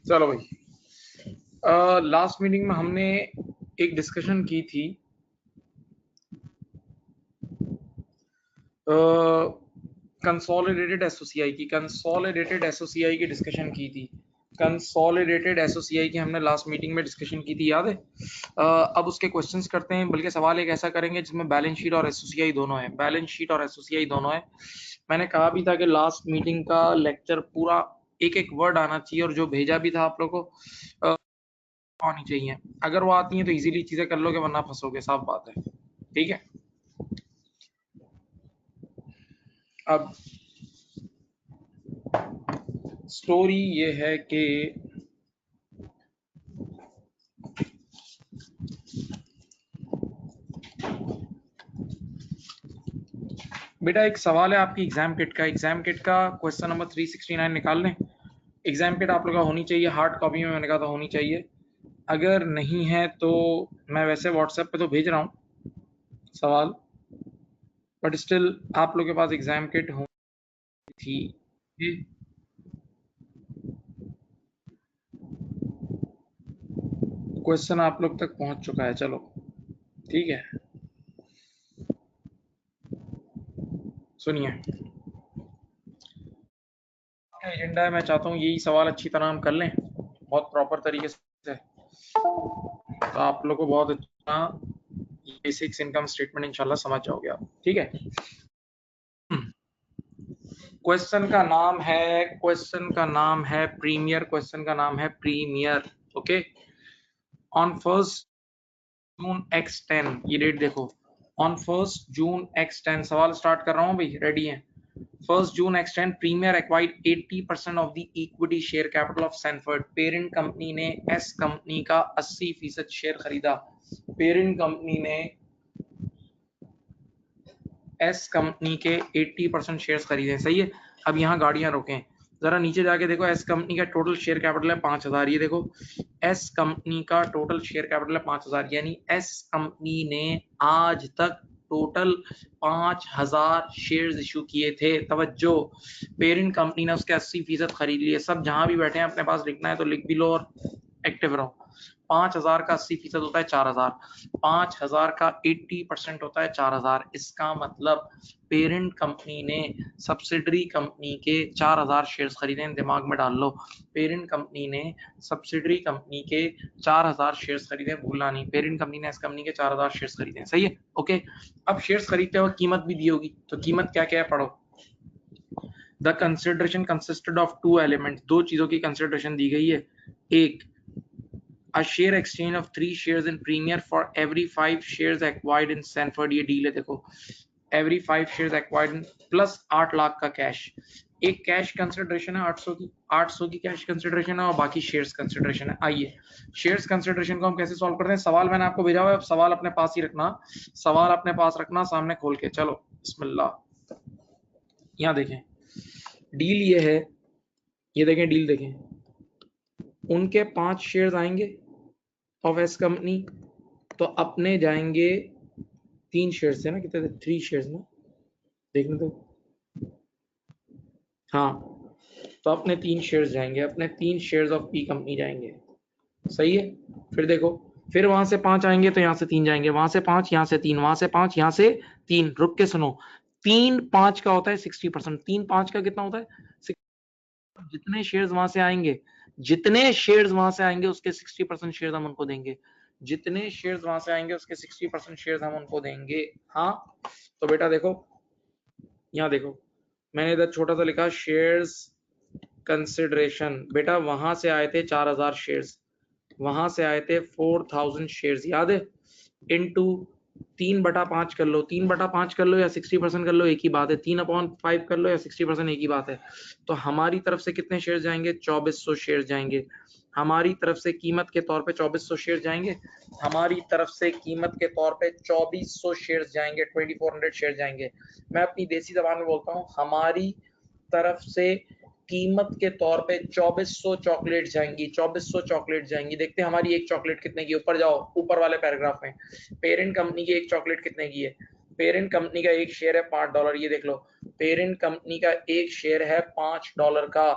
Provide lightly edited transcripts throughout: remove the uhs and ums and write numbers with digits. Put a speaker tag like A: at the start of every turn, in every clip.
A: चलो भाई, last meeting में हमने एक डिस्कशन की थी कंसोलिडेटेड एसओसीआई की डिस्कशन की थी। कंसोलिडेटेड एसओसीआई की हमने लास्ट मीटिंग में डिस्कशन की थी, याद है? अब उसके क्वेश्चंस करते हैं, बल्कि सवाल एक ऐसा करेंगे जिसमें बैलेंस शीट और एसओसीआई दोनों है। बैलेंस शीट और एसओसीआई दोनों है। मैंने कहा भी था कि लास्ट मीटिंग का लेक्चर पूरा एक एक वर्ड आना चाहिए, और जो भेजा भी था आप लोगों को आनी चाहिए। अगर वो आती हैं तो इजीली चीजें कर लोगे, वरना फंसोगे, साफ बात है। ठीक है। अब स्टोरी ये है कि बेटा एक सवाल है आपकी एग्जाम किट का क्वेश्चन नंबर 369 निकाल लें। एग्जाम किट आप लोगों का होनी चाहिए हार्ड कॉपी में, मैंने कहा था होनी चाहिए। अगर नहीं है तो मैं वैसे व्हाट्सएप पे तो भेज रहा हूँ सवाल, बट स्टिल आप लोगों के पास एग्जाम किट हो थी। क्वेश्चन आप लोग तक पहुंच चुका है, चलो ठीक है। सुनिए, एजेंडा है, मैं चाहता हूँ यही सवाल अच्छी तरह हम कर लें, बहुत प्रॉपर तरीके से, तो आप लोग को बहुत अच्छा बेसिक्स इनकम स्टेटमेंट इंशाल्लाह समझ जाओगे आप। ठीक है। क्वेश्चन का नाम है प्रीमियर। क्वेश्चन का नाम है premiere. Okay. On 1 June x10, ये डेट देखो, ऑन 1 जून x10, सवाल स्टार्ट कर रहा हूँ भाई, रेडी है? 1 June x10, Premier acquired 80% of the equity share capital of Sanford. Parent company ने एस कंपनी का 80% शेयर खरीदा। पेरेंट कंपनी ने एस कंपनी के 80% शेयर्स खरीदे। सही है। अब यहाँ गाड़ियां रोकें, जरा नीचे जाके देखो, एस कंपनी का टोटल शेयर कैपिटल है 5000। ये देखो, एस कंपनी का टोटल शेयर कैपिटल है 5000, यानी एस कंपनी ने आज तक टोटल 5000 शेयर्स इशू किए थे। तवज्जो, पेरेंट कंपनी ने उसके 80% खरीद लिए। सब जहां भी बैठे हैं अपने पास लिखना है तो लिख भी लो और एक्टिव रहो। 5000 का 80% होता है 4000, 5000 का 80% होता है 4000। इसका मतलब पेरेंट कंपनी ने सब्सिडरी कंपनी के 4000 शेयर्स खरीदे। दिमाग में डाल लो, पेरेंट कंपनी ने सब्सिडरी कंपनी के 4000 शेयर्स खरीदे, भूलना नहीं। पेरेंट कंपनी ने इस कंपनी के 4000 शेयर्स खरीदे। सही है। ओके। अब शेयर्स खरीदते वक्त कीमत भी दी होगी, तो कीमत क्या क्या है पढ़ो। The consideration consisted of 2 elements, 2 चीजों की कंसिडरेशन दी गई है। एक, a share exchange of 3 shares in Premier for every 5 shares acquired in Sanford। ये डील है देखो, every 5 shares acquired in plus 8 lakh का कैश। एक कैश कंसिडरेशन है 800 की कैश कंसिडरेशन है, और बाकी शेयर्स कंसिडरेशन है। आइए शेयर्स कंसिडरेशन को हम कैसे सॉल्व करते हैं। सवाल मैंने आपको भेजा हुआ है, अब सवाल अपने पास ही रखना, सवाल अपने पास रखना सामने खोल के। चलो बिस्मिल्लाह। यहाँ देखें डील ये है, ये देखें डील देखें, उनके 5 शेयर्स आएंगे ऑफ एस कंपनी, तो अपने जाएंगे 3 शेयर्स है ना, कितने थे? 3 शेयर्स ना, देखने तो, हाँ, तो अपने 3 शेयर्स जाएंगे, अपने 3 शेयर्स ऑफ पी कंपनी जाएंगे। सही है। फिर देखो, फिर वहां से 5 आएंगे तो यहाँ से 3 जाएंगे, वहां से 5, यहाँ से 3, वहां से 5, यहाँ से 3। रुक के सुनो, 3 5 का होता है 60%। 3 5 का कितना होता है? जितने शेयर्स वहां से आएंगे, जितने शेयर्स वहां से आएंगे उसके 60% शेयर्स हम उनको देंगे। जितने शेयर्स वहां से आएंगे उसके 60% शेयर्स हम उनको देंगे। हाँ, तो बेटा देखो, यहाँ देखो, मैंने इधर छोटा सा लिखा शेयर्स कंसिडरेशन। बेटा वहां से आए थे 4000 शेयर्स, वहां से आए थे 4000 शेयर्स, याद है? इनटू 3/5 कर लो, 3/5 कर लो या 60% कर लो, एक ही बात है। 3/5 कर लो या 60%, एक ही बात है। तो हमारी तरफ से कितने शेयर जाएंगे? 2400 शेयर जाएंगे। हमारी तरफ से कीमत के तौर पे 2400 शेयर जाएंगे। हमारी तरफ से कीमत के तौर पे 2400 शेयर जाएंगे, 2400 शेयर जाएंगे। मैं अपनी देसी जबान में बोलता हूँ, हमारी तरफ से कीमत के तौर पे 2400 चॉकलेट जाएंगी, 2400 चॉकलेट जाएंगी। देखते हैं हमारी एक चॉकलेट कितने की। ऊपर जाओ, ऊपर वाले पैराग्राफ में, पेरेंट कंपनी की एक चॉकलेट कितने की है? पेरेंट कंपनी का एक शेयर है $5, ये देख लो, पेरेंट कंपनी का एक शेयर है $5 का।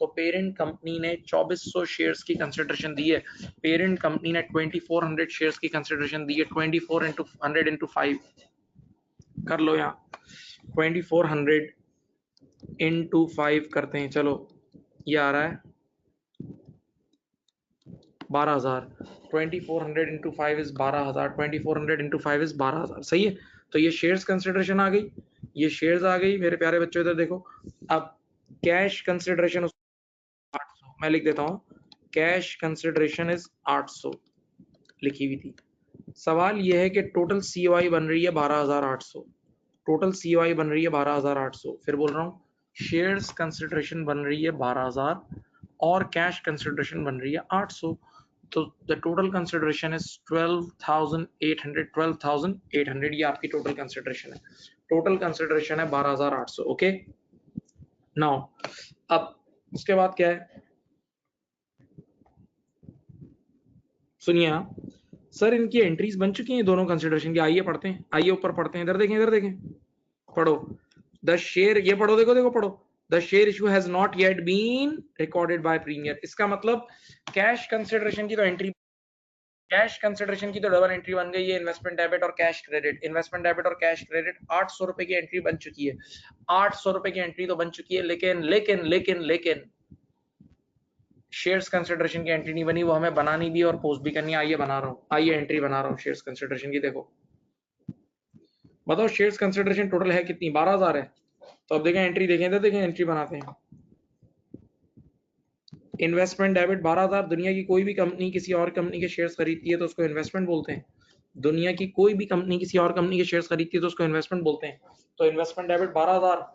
A: तो पेरेंट कंपनी ने 2400 शेयर्स की कंसिडरेशन दी है, पेरेंट कंपनी ने 2400 शेयर्स की कंसिडरेशन दी है। 24 इंटू 100 इंटू 5 कर लो, यहाँ 2400 इंटू 5 करते हैं, चलो ये आ रहा है 12,000। 2400 इंटू 5 इज 12,000, 2400 इंटू 5 इज 12,000, सही है। तो ये शेयर्स कंसिडरेशन आ गई, ये शेयर्स आ गई मेरे प्यारे बच्चों। इधर देखो, अब कैश कंसिडरेशन 800, मैं लिख देता हूं, कैश कंसिडरेशन इज 800 लिखी हुई थी। सवाल यह है कि टोटल सीओआई बन रही है 12,800, टोटल सीओआई बन रही है 12,800। फिर बोल रहा हूँ शेयर्स कंसिडरेशन बन रही है 12,000 और कैश कंसिडरेशन बन रही है 800, तो द टोटल कंसिडरेशन इज 12,800, 12,800 ये आपकी टोटल कंसिडरेशन है। टोटल कंसिडरेशन है 12,800। ओके, नाउ अब उसके बाद क्या है, सुनिए सर इनकी एंट्रीज बन चुकी हैं दोनों कंसिडरेशन की। आइए पढ़ते हैं, आइए ऊपर पढ़ते हैं, इधर देखें, इधर देखें, पढ़ो द शेयर, ये पढ़ो, देखो देखो पढ़ो, the share issue has not yet been recorded by Premier. इसका मतलब कैश कंसिडरेशन की तो एंट्री, कैश कंसिडरेशन की तो डबल एंट्री बन गई है, इन्वेस्टमेंट डेबिट और कैश क्रेडिट, इन्वेस्टमेंट डेबिट और कैश क्रेडिट 800 रुपए की एंट्री बन चुकी है, 800 रुपए की एंट्री तो बन चुकी है, लेकिन लेकिन लेकिन लेकिन शेयर्स कंसिडरेशन की एंट्री नहीं बनी, वो हमें बनानी भी और पोस्ट भी करनी है। आइए बना रहा हूँ, आइए एंट्री बना रहा हूँ शेयर्स कंसिडरेशन की। देखो बताओ शेयर्स कंसिडरेशन टोटल है कितनी, 12,000 है। तो अब देखें एंट्री, देखें इधर देखें, एंट्री बनाते हैं। इन्वेस्टमेंट डेबिट 12,000, दुनिया की कोई भी कंपनी किसी और कंपनी के शेयर्स खरीदती है तो उसको इन्वेस्टमेंट बोलते हैं। दुनिया की कोई भी कंपनी किसी और कंपनी के शेयर्स खरीदती है तो उसको इन्वेस्टमेंट बोलते हैं। तो इन्वेस्टमेंट डेबिट 12,000,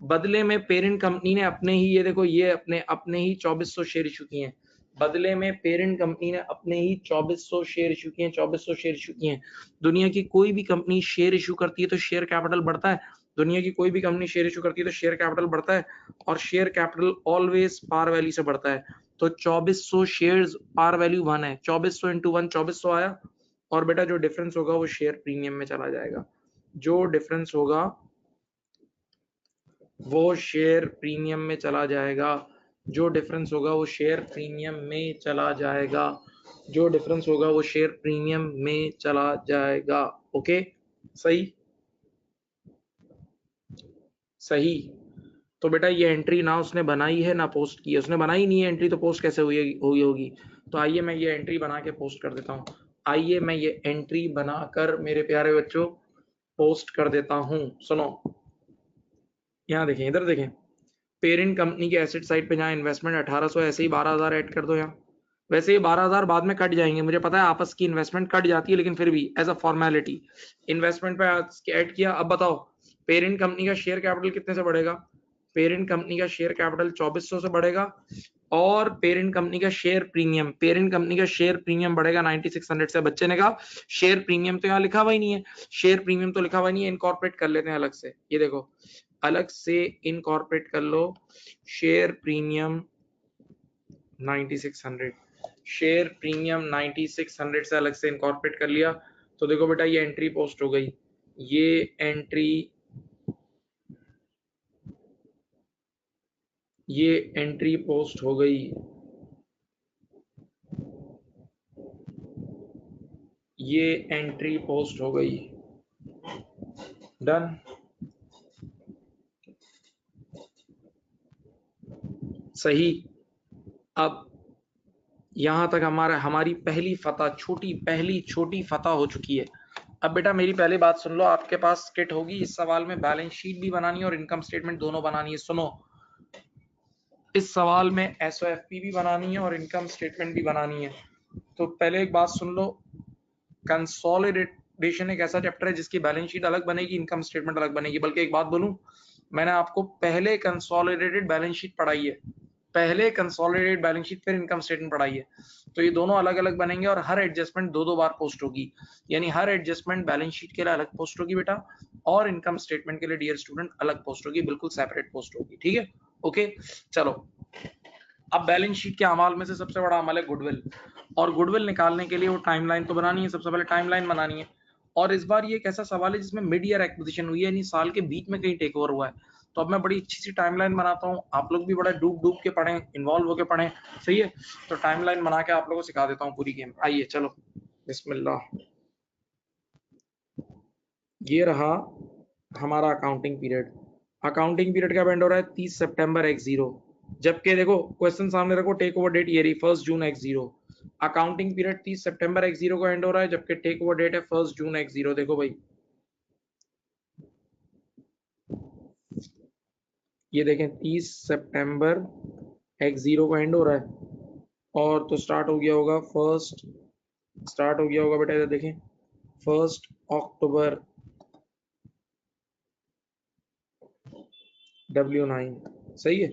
A: बदले में पेरेंट कंपनी ने अपने ही, ये देखो ये अपने ही 2400 शेयर इशू किए हैं, बदले में पेरेंट कंपनी ने अपने ही 2400 शेयर इशू किए हैं, 2400 शेयर इशू किए हैं। दुनिया की कोई भी कंपनी शेयर इशू करती है तो शेयर कैपिटल बढ़ता है, दुनिया की कोई भी कंपनी शेयर इशू करती है तो शेयर कैपिटल बढ़ता है, और share capital always par value से बढ़ता है। तो 2400 शेयर्स पार वैल्यू 1 है, 2400 इंटू 1 2400 आया, और बेटा जो डिफरेंस होगा वो शेयर प्रीमियम में चला जाएगा, जो डिफरेंस होगा वो शेयर प्रीमियम में चला जाएगा, जो डिफरेंस होगा वो शेयर प्रीमियम में चला जाएगा, जो डिफरेंस होगा वो शेयर प्रीमियम में चला जाएगा। ओके, सही सही। तो बेटा ये एंट्री ना उसने बनाई है ना पोस्ट की है, उसने बनाई नहीं है एंट्री, तो पोस्ट कैसे हुई होगी। तो आइए मैं ये एंट्री बना के पोस्ट कर देता हूँ, आइए मैं ये एंट्री बनाकर मेरे प्यारे बच्चों पोस्ट कर देता हूँ। सुनो यहाँ देखें, इधर देखें, पेरेंट कंपनी के एसेट साइड पे जहाँ इन्वेस्टमेंट 1800, ऐसे ही 12,000 ऐड कर दो यहाँ। वैसे ये 12,000 बाद में कट जाएंगे, मुझे पता है आपस की इन्वेस्टमेंट कट जाती है, लेकिन फिर भी एज अ फॉर्मेलिटी इन्वेस्टमेंट पे ऐड किया। अब बताओ पेरेंट कंपनी का शेयर कैपिटल कितने से बढ़ेगा, पेरेंट कंपनी का शेयर कैपिटल 2400 से बढ़ेगा, और पेरेंट कंपनी का शेयर प्रीमियम, पेरेंट कंपनी का शेयर प्रीमियम बढ़ेगा 9600 से। बच्चे ने कहा शेयर प्रीमियम तो यहाँ लिखा हुआ ही नहीं है, शेयर प्रीमियम तो लिखा हुआ नहीं है, इनकॉर्पोरेट कर लेते हैं अलग से। ये देखो अलग से इनकॉर्पोरेट कर लो, शेयर प्रीमियम 9600, शेयर प्रीमियम 9600 से अलग से इनकॉर्पोरेट कर लिया। तो देखो बेटा ये एंट्री पोस्ट हो गई, ये एंट्री पोस्ट हो गई, ये एंट्री पोस्ट हो गई, डन। सही। अब यहां तक हमारी पहली छोटी फतह हो चुकी है। अब बेटा मेरी पहली बात सुन लो, आपके पास किट होगी, इस सवाल में बैलेंस शीट भी बनानी है और इनकम स्टेटमेंट दोनों बनानी है। सुनो, इस सवाल में एसओएफपी भी बनानी है और इनकम स्टेटमेंट भी बनानी है। तो पहले एक बात सुन लो, कंसोलिडेशन एक ऐसा चैप्टर है जिसकी बैलेंस शीट अलग बनेगी, इनकम स्टेटमेंट अलग बनेगी। बल्कि एक बात बोलूं, मैंने आपको पहले कंसोलिडेटेड बैलेंस शीट पढ़ाई है, पहले कंसोलिडेटेड बैलेंस शीट फिर इनकम स्टेटमेंट पढ़ाई है। तो ये दोनों अलग अलग बनेंगे और हर एडजस्टमेंट दो बार पोस्ट होगी, यानी हर एडजस्टमेंट बैलेंस शीट के लिए अलग पोस्ट होगी बेटा, और इनकम स्टेटमेंट के लिए डियर स्टूडेंट अलग पोस्ट होगी, बिल्कुल सेपरेट पोस्ट होगी। ठीक है, ओके चलो। अब बैलेंस शीट के अमाल में से सबसे बड़ा अमल है गुडविल, और गुडविल निकालने के लिए वो टाइमलाइन तो बनानी है, सबसे पहले टाइमलाइन बनानी है। और इस बार ये एक ऐसा सवाल है जिसमें मिड ईयर एक्विजिशन हुई है, यानी साल के बीच में कहीं टेक ओवर हुआ है। तो अब मैं बड़ी अच्छी सी टाइमलाइन बनाता हूँ, आप लोग भी बड़ा डूब के पढ़ें, इन्वॉल्व होके पढ़ें, सही है। तो टाइमलाइन बना के आप लोगों को सिखा देता हूँ पूरी गेम। आइए चलो, बिस्मिल्लाह। ये रहा हमारा अकाउंटिंग पीरियड। अकाउंटिंग पीरियड क्या एंड हो रहा है 30 सितंबर x0, जबकि देखो क्वेश्चन सामने रखो, टेक ओवर डेट ये रही 1 जून x0। Accounting period 30 September x0 को एंड हो रहा है, जबकि टेक ओवर डेट है 1 जून x0। देखो भाई, ये देखें 30 सितंबर x0 को एंड हो रहा है, और तो स्टार्ट हो गया होगा स्टार्ट हो गया होगा बेटा, इधर देखें 1 अक्टूबर W9, सही है।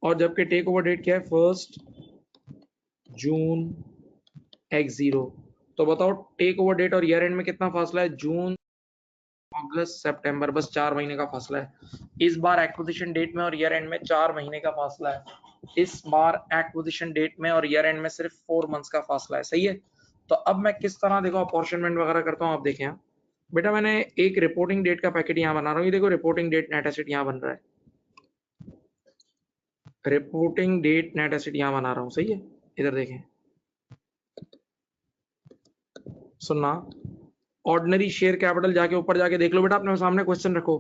A: और जबकि टेक ओवर डेट क्या है 1 जून x0। तो बताओ टेक ओवर डेट और ईयर एंड में कितना फासला है? जून, अगस्त, सितंबर, बस 4 महीने का फासला है। इस बार एक्विजिशन डेट में और ईयर एंड में 4 महीने का फासला है। इस बार एक्विजिशन डेट में और ईयर एंड में सिर्फ 4 मंथ्स का फासला है, सही है। तो अब मैं किस तरह देखो अपॉर्चनमेंट वगैरह करता हूँ, आप देखें यहाँ बेटा, मैंने एक रिपोर्टिंग डेट का पैकेट यहाँ बना रहा हूँ। ये देखो रिपोर्टिंग डेट नेट एसेट यहाँ बन रहा है, रिपोर्टिंग डेट नेट एसेट यहाँ बना रहा हूँ, सही है। इधर देखें, सुनना, ऑर्डिनरी शेयर कैपिटल जाके ऊपर जाके देख लो बेटा, अपने सामने क्वेश्चन रखो,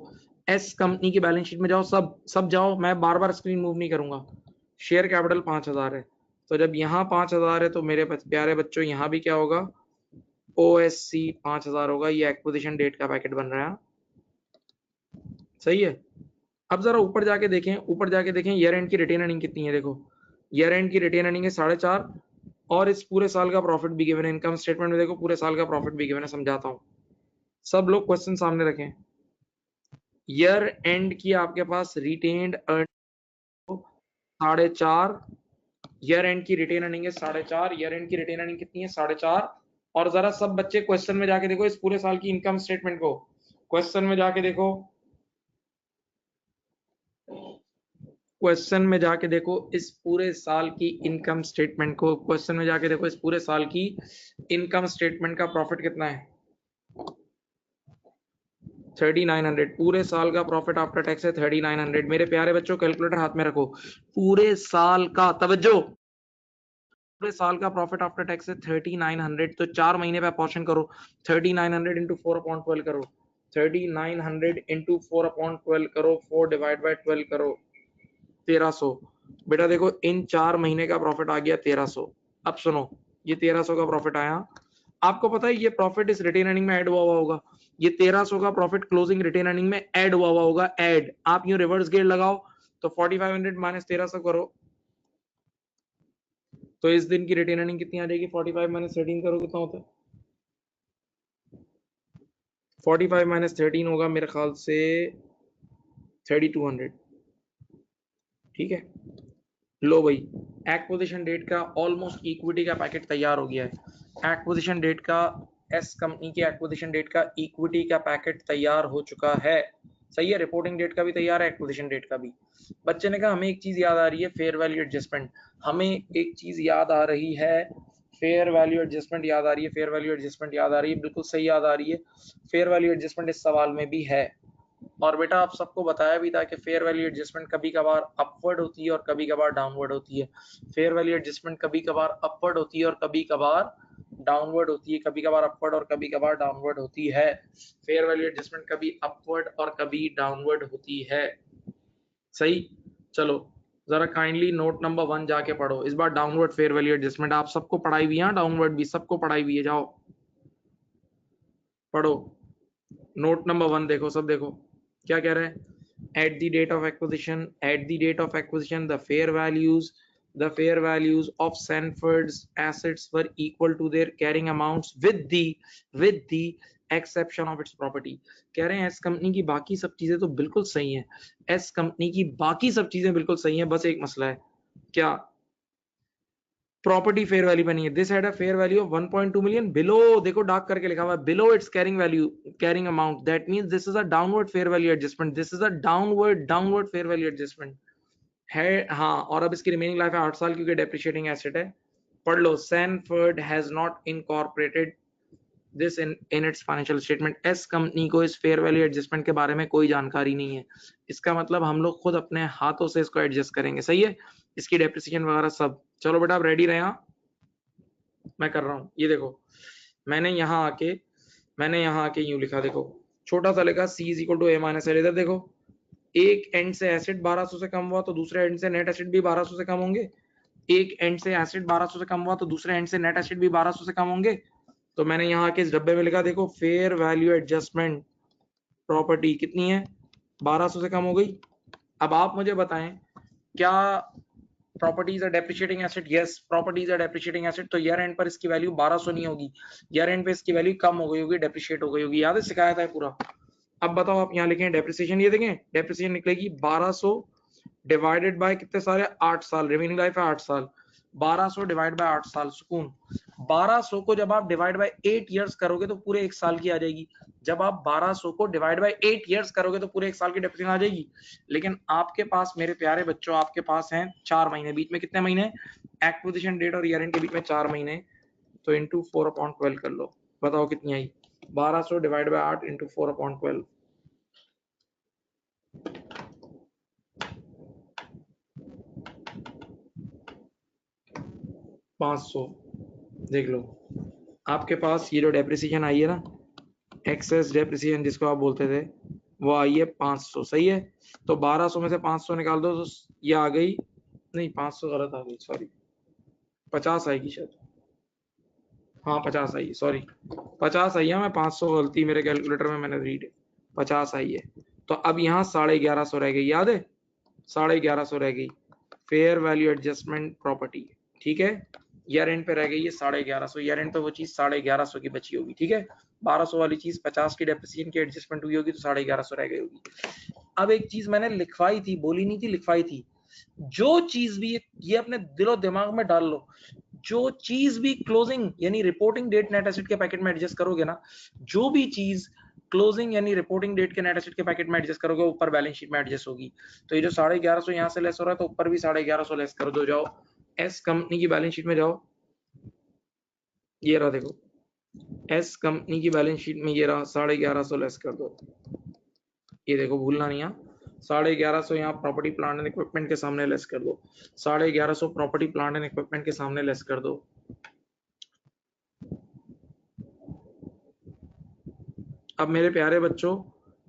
A: एस कंपनी की बैलेंस शीट में जाओ, सब जाओ, मैं बार बार स्क्रीन मूव नहीं करूंगा। शेयर कैपिटल 5000 है, तो जब यहाँ 5000 है तो मेरे प्यारे बच्चों यहाँ भी क्या होगा, OSC 5000 होगा। ये एक्विजिशन डेट का पैकेट बन रहा है, सही है। अब जरा ऊपर जाके देखें, ऊपर जाके देखें ईयर एंड की रिटेन अर्निंग कितनी है। देखो ईयर एंड की रिटेन अर्निंग है 4.5, और इस पूरे साल का प्रॉफिट भी गिवन है। इनकम स्टेटमेंट में देखो पूरे साल का प्रॉफिट भी गिवन है, समझाता हूँ। सब लोग क्वेश्चन सामने रखें। ईयर एंड की आपके पास रिटेन्ड अर्निंग 4.5, ईयर एंड की रिटेन अर्निंग है 4.5, ईयर एंड की रिटेन अर्निंग कितनी है 4.5। और जरा सब बच्चे क्वेश्चन में जाके देखो इस पूरे साल की इनकम स्टेटमेंट को, क्वेश्चन में जाके देखो, क्वेश्चन में जाके देखो इस पूरे साल की इनकम स्टेटमेंट को, क्वेश्चन में जाके देखो इस पूरे साल की इनकम स्टेटमेंट का प्रॉफिट कितना है 3900। पूरे साल का प्रॉफिट आफ्टर टैक्स है 3900। मेरे प्यारे बच्चों कैलकुलेटर हाथ में रखो, पूरे साल का, तवज्जो, पूरे साल का प्रॉफिट आफ्टर टैक्स है 3900। तो 4 महीने पे अपॉर्शन करो, 3900 इंटू 4/12 करो, 3900 इंटू 4/12 करो, 4 डिवाइड बाई 12 करो, 1300। बेटा देखो इन 4 महीने का प्रॉफिट आ गया 1300। अब सुनो, ये 1300 का प्रॉफिट आया, आपको पता है ये प्रॉफिट इस रिटेन अर्निंग में ऐड हुआ होगा। ये 1300 का प्रॉफिट क्लोजिंग रिटेन अर्निंग में ऐड हुआ होगा, ऐड। आप यूं रिवर्स गेट लगाओ, तो 4500 माइनस 1300 करो, तो इस दिन की रिटेन अर्निंग कितनी आ जाएगी, 45 माइनस 13 करो, कितना होता है 45 माइनस 13 होगा मेरे ख्याल से 3200, ठीक है। लो भाई, एक्विजिशन डेट का ऑलमोस्ट इक्विटी का पैकेट तैयार हो गया है। एक्विजिशन डेट का, एस कंपनी की एक्विजिशन डेट का इक्विटी का पैकेट तैयार हो चुका है, सही है। रिपोर्टिंग डेट का भी तैयार है, एक्विजिशन डेट का भी। बच्चे ने कहा हमें एक चीज याद आ रही है, फेयर वैल्यू एडजस्टमेंट। हमें एक चीज याद आ रही है, फेयर वैल्यू एडजस्टमेंट याद आ रही है, फेयर वैल्यू एडजस्टमेंट याद आ रही है, बिल्कुल सही याद आ रही है। फेयर वैल्यू एडजस्टमेंट इस सवाल में भी है। और बेटा आप सबको बताया भी था कि फेयर वैल्यू एडजस्टमेंट कभी कभार अपवर्ड होती है और कभी कभार डाउनवर्ड होती है। फेयर वैल्यू एडजस्टमेंट कभी कभार अपवर्ड होती है और कभी कभार डाउनवर्ड होती है, कभी कभार अपवर्ड और कभी कभार डाउनवर्ड होती है। फेयर वैल्यू एडजस्टमेंट कभी अपवर्ड और कभी डाउनवर्ड होती है, सही। चलो जरा काइंडली नोट नंबर 1 जाके पढ़ो, इस बार डाउनवर्ड फेयर वैल्यू एडजस्टमेंट आप सबको पढ़ाई हुई है, डाउनवर्ड भी सबको पढ़ाई हुई है, जाओ पढ़ो। नोट नंबर 1 देखो, सब देखो क्या कह रहे हैं। at the date of acquisition, at the date of acquisition, the fair values of Sanford's assets were equal to their carrying amounts with the exception of its property। कह रहे हैं एस कंपनी की बाकी सब चीजें तो बिल्कुल सही हैं, एस कंपनी की बाकी सब चीजें बिल्कुल सही हैं, बस एक मसला है, क्या, प्रॉपर्टी फेयर वैल्यू बनी है। This had a fair value of 1.2 million below, देखो डार्क करके लिखा हुआ है, below it's carrying value, carrying amount, that means this is a downward fair value adjustment, this is a downward fair value adjustment है। हाँ, और अब इसकी रिमेनिंग लाइफ है 8 साल, क्योंकि डेप्रिशिएटिंग एसेट है। पढ़ लो, Sanford has not incorporated this in its financial statement. S company को इस फेयर वैल्यू एडजस्टमेंट के बारे में कोई जानकारी नहीं है, इसका मतलब हम लोग खुद अपने हाथों से इसको एडजस्ट करेंगे, सही है, इसकी डेप्रिसिएशन वगैरह सब। चलो बेटा आप रेडी रहे, यहाँ मैं कर रहा हूँ। ये देखो मैंने यहाँ आके यूं लिखा, देखो छोटा सा लिखा C is equal to A minus L. इधर देखो एक एंड से एसिड 1200 से कम हुआ तो दूसरे एंड से नेट एसिड भी 1200 से कम होंगे, एक एंड से एसिड 1200 से कम हुआ तो दूसरे एंड से नेट एसिड भी 1200 से कम होंगे। तो मैंने यहाँ के इस डब्बे में लिखा, देखो फेयर वैल्यू एडजस्टमेंट प्रॉपर्टी कितनी है, 1200 से कम हो गई। अब आप मुझे बताएं क्या property is a depreciating asset? Yes, property is a depreciating asset. तो ईयर एंड पर इसकी वैल्यू 1200 नहीं होगी, ईयर एंड पे इसकी वैल्यू कम हो गई होगी, डेप्रिशिएट हो गई होगी। याद है, सिखाया था पूरा। अब बताओ आप यहाँ लिखें डेप्रिसिएशन, ये देखें डेप्रिसिएशन निकलेगी 1200 डिवाइडेड बाय कितने सारे, 8 साल, रिमेनिंग लाइफ है 8 साल, 1200 डिवाइड बाय 8 साल सुकून। 1200 को जब आप डिवाइड बाय 8 इयर्स करोगे तो पूरे 1 साल की आ जाएगी। जब आप 1200 को डिवाइड बाय 8 इयर्स करोगे तो पूरे 1 साल की डेप्रिसिएशन आ जाएगी। लेकिन आपके पास मेरे प्यारे बच्चों, आपके पास हैं 4 महीने, बीच में कितने महीने, एक्विजिशन डेट और ईयर एंड के बीच में 4 महीने। तो इंटू 4/12 कर लो, बताओ कितनी आई, 1200 डिवाइड बाय 8 इंटू 4/12, 500। देख लो आपके पास ये जो डेप्रिसिएशन आई है ना, एक्सेस डेप्रिसिएशन जिसको आप बोलते थे, वो आई है 500, सही है। तो 1200 में से 500 निकाल दो तो ये आ गई, नहीं 500 गलत आ गई, सॉरी 50 आएगी शायद, हाँ 50 आई है, सॉरी 50 आई है, मैं 500 गलती मेरे कैलकुलेटर में मैंने रीड 50 आई है। तो अब यहाँ 1150 रह गई, याद है 1150 रह गई फेयर वैल्यू एडजस्टमेंट प्रॉपर्टी, ठीक है। ईयर एंड पे रह गई है 1150, ईयर एंड पे वो चीज 1150 की बची होगी, ठीक है। 1200 वाली चीज 50 की डेप्रिसिएशन की एडजस्टमेंट हुई होगी तो 1150 रह गई होगी। अब एक चीज मैंने लिखवाई थी, बोली नहीं थी, लिखवाई थी, जो चीज भी, ये अपने दिलो दिमाग में डाल लो, जो चीज भी क्लोजिंग यानी रिपोर्टिंग डेट नेट एसेट के पैकेट में एडजस्ट करोगे ना, जो भी चीज क्लोजिंग यानी रिपोर्टिंग डेट के नेट एसेट के पैकेट में एडजस्ट करोगे ऊपर बैलेंस शीट में एडजस्ट होगी। तो ये जो 1150 यहाँ से लेस हो रहा है तो ऊपर भी 1150 लेस कर दो। जाओ एस कंपनी की बैलेंस शीट में जाओ, ये रहा देखो एस कंपनी की बैलेंस शीट में ये रहा 1150 लेस कर दो, ये देखो भूलना नहीं है, 1150 यहाँ प्रॉपर्टी प्लांट एंड इक्विपमेंट के सामने लेस कर दो, 1150 प्रॉपर्टी प्लांट एंड इक्विपमेंट के सामने लेस कर दो। अब मेरे प्यारे बच्चों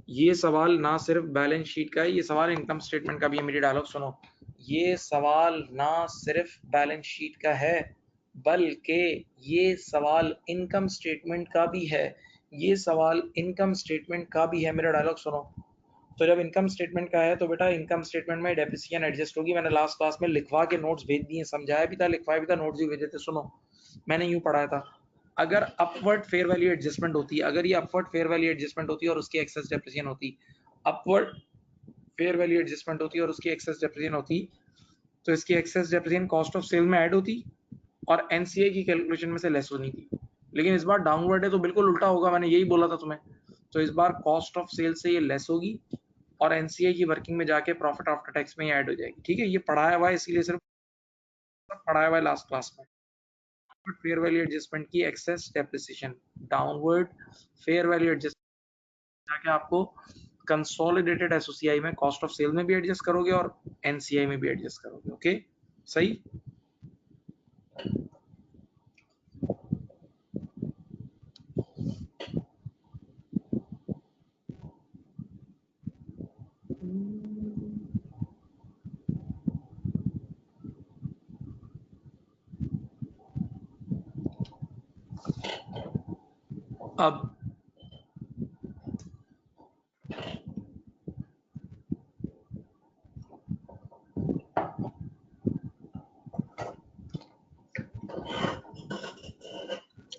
A: ये सवाल ना सिर्फ बैलेंस शीट का है, ये सवाल इनकम स्टेटमेंट का भी है। मेरी डायलॉग सुनो, ये सवाल ना सिर्फ बैलेंस शीट का है बल्कि ये सवाल इनकम स्टेटमेंट का भी है, ये सवाल इनकम स्टेटमेंट का भी है। मेरा डायलॉग सुनो, तो जब इनकम स्टेटमेंट का है तो बेटा इनकम स्टेटमेंट में डेप्रिसिएशन एडजस्ट होगी। मैंने लास्ट क्लास में लिखवा के नोट्स भेज दिए, समझाया भी था, लिखवाया भी था, नोट्स भी भेजे थे। सुनो मैंने यूं पढ़ाया था, अगर अपवर्ड फेयर वैल्यू एडजस्टमेंट होती, अगर ये अपवर्ड फेयर वैल्यू एडजस्टमेंट होती और उसकी एक्सेस डेप्रिसिएशन होती, अपवर्ड फेयर वैल्यू एडजस्टमेंट होती और उसकी एक्सेस डेप्रिसिएशन होती, तो इसकी excess depreciation cost of sale में ऐड होती और एनसीए की कैलकुलेशन में से लेस होनी थी। लेकिन इस बार डाउनवर्ड है तो बिल्कुल उल्टा होगा, मैंने यही बोला था तुम्हें। तो इस बार कॉस्ट ऑफ सेल से ये लेस होगी और एनसीए की वर्किंग में जाके प्रॉफिट आफ्टर टैक्स में ऐड हो जाएगी, ठीक है। ये पढ़ाया हुआ है, इसीलिए सिर्फ पढ़ाया हुआ है लास्ट क्लास में। फेयर वैल्यू एडजस्टमेंट की excess depreciation, downward fair value adjustment जाके आपको कंसोलिडेटेड एसओसीआई में कॉस्ट ऑफ सेल में भी एडजस्ट करोगे और एनसीआई में भी एडजस्ट करोगे, ओके सही।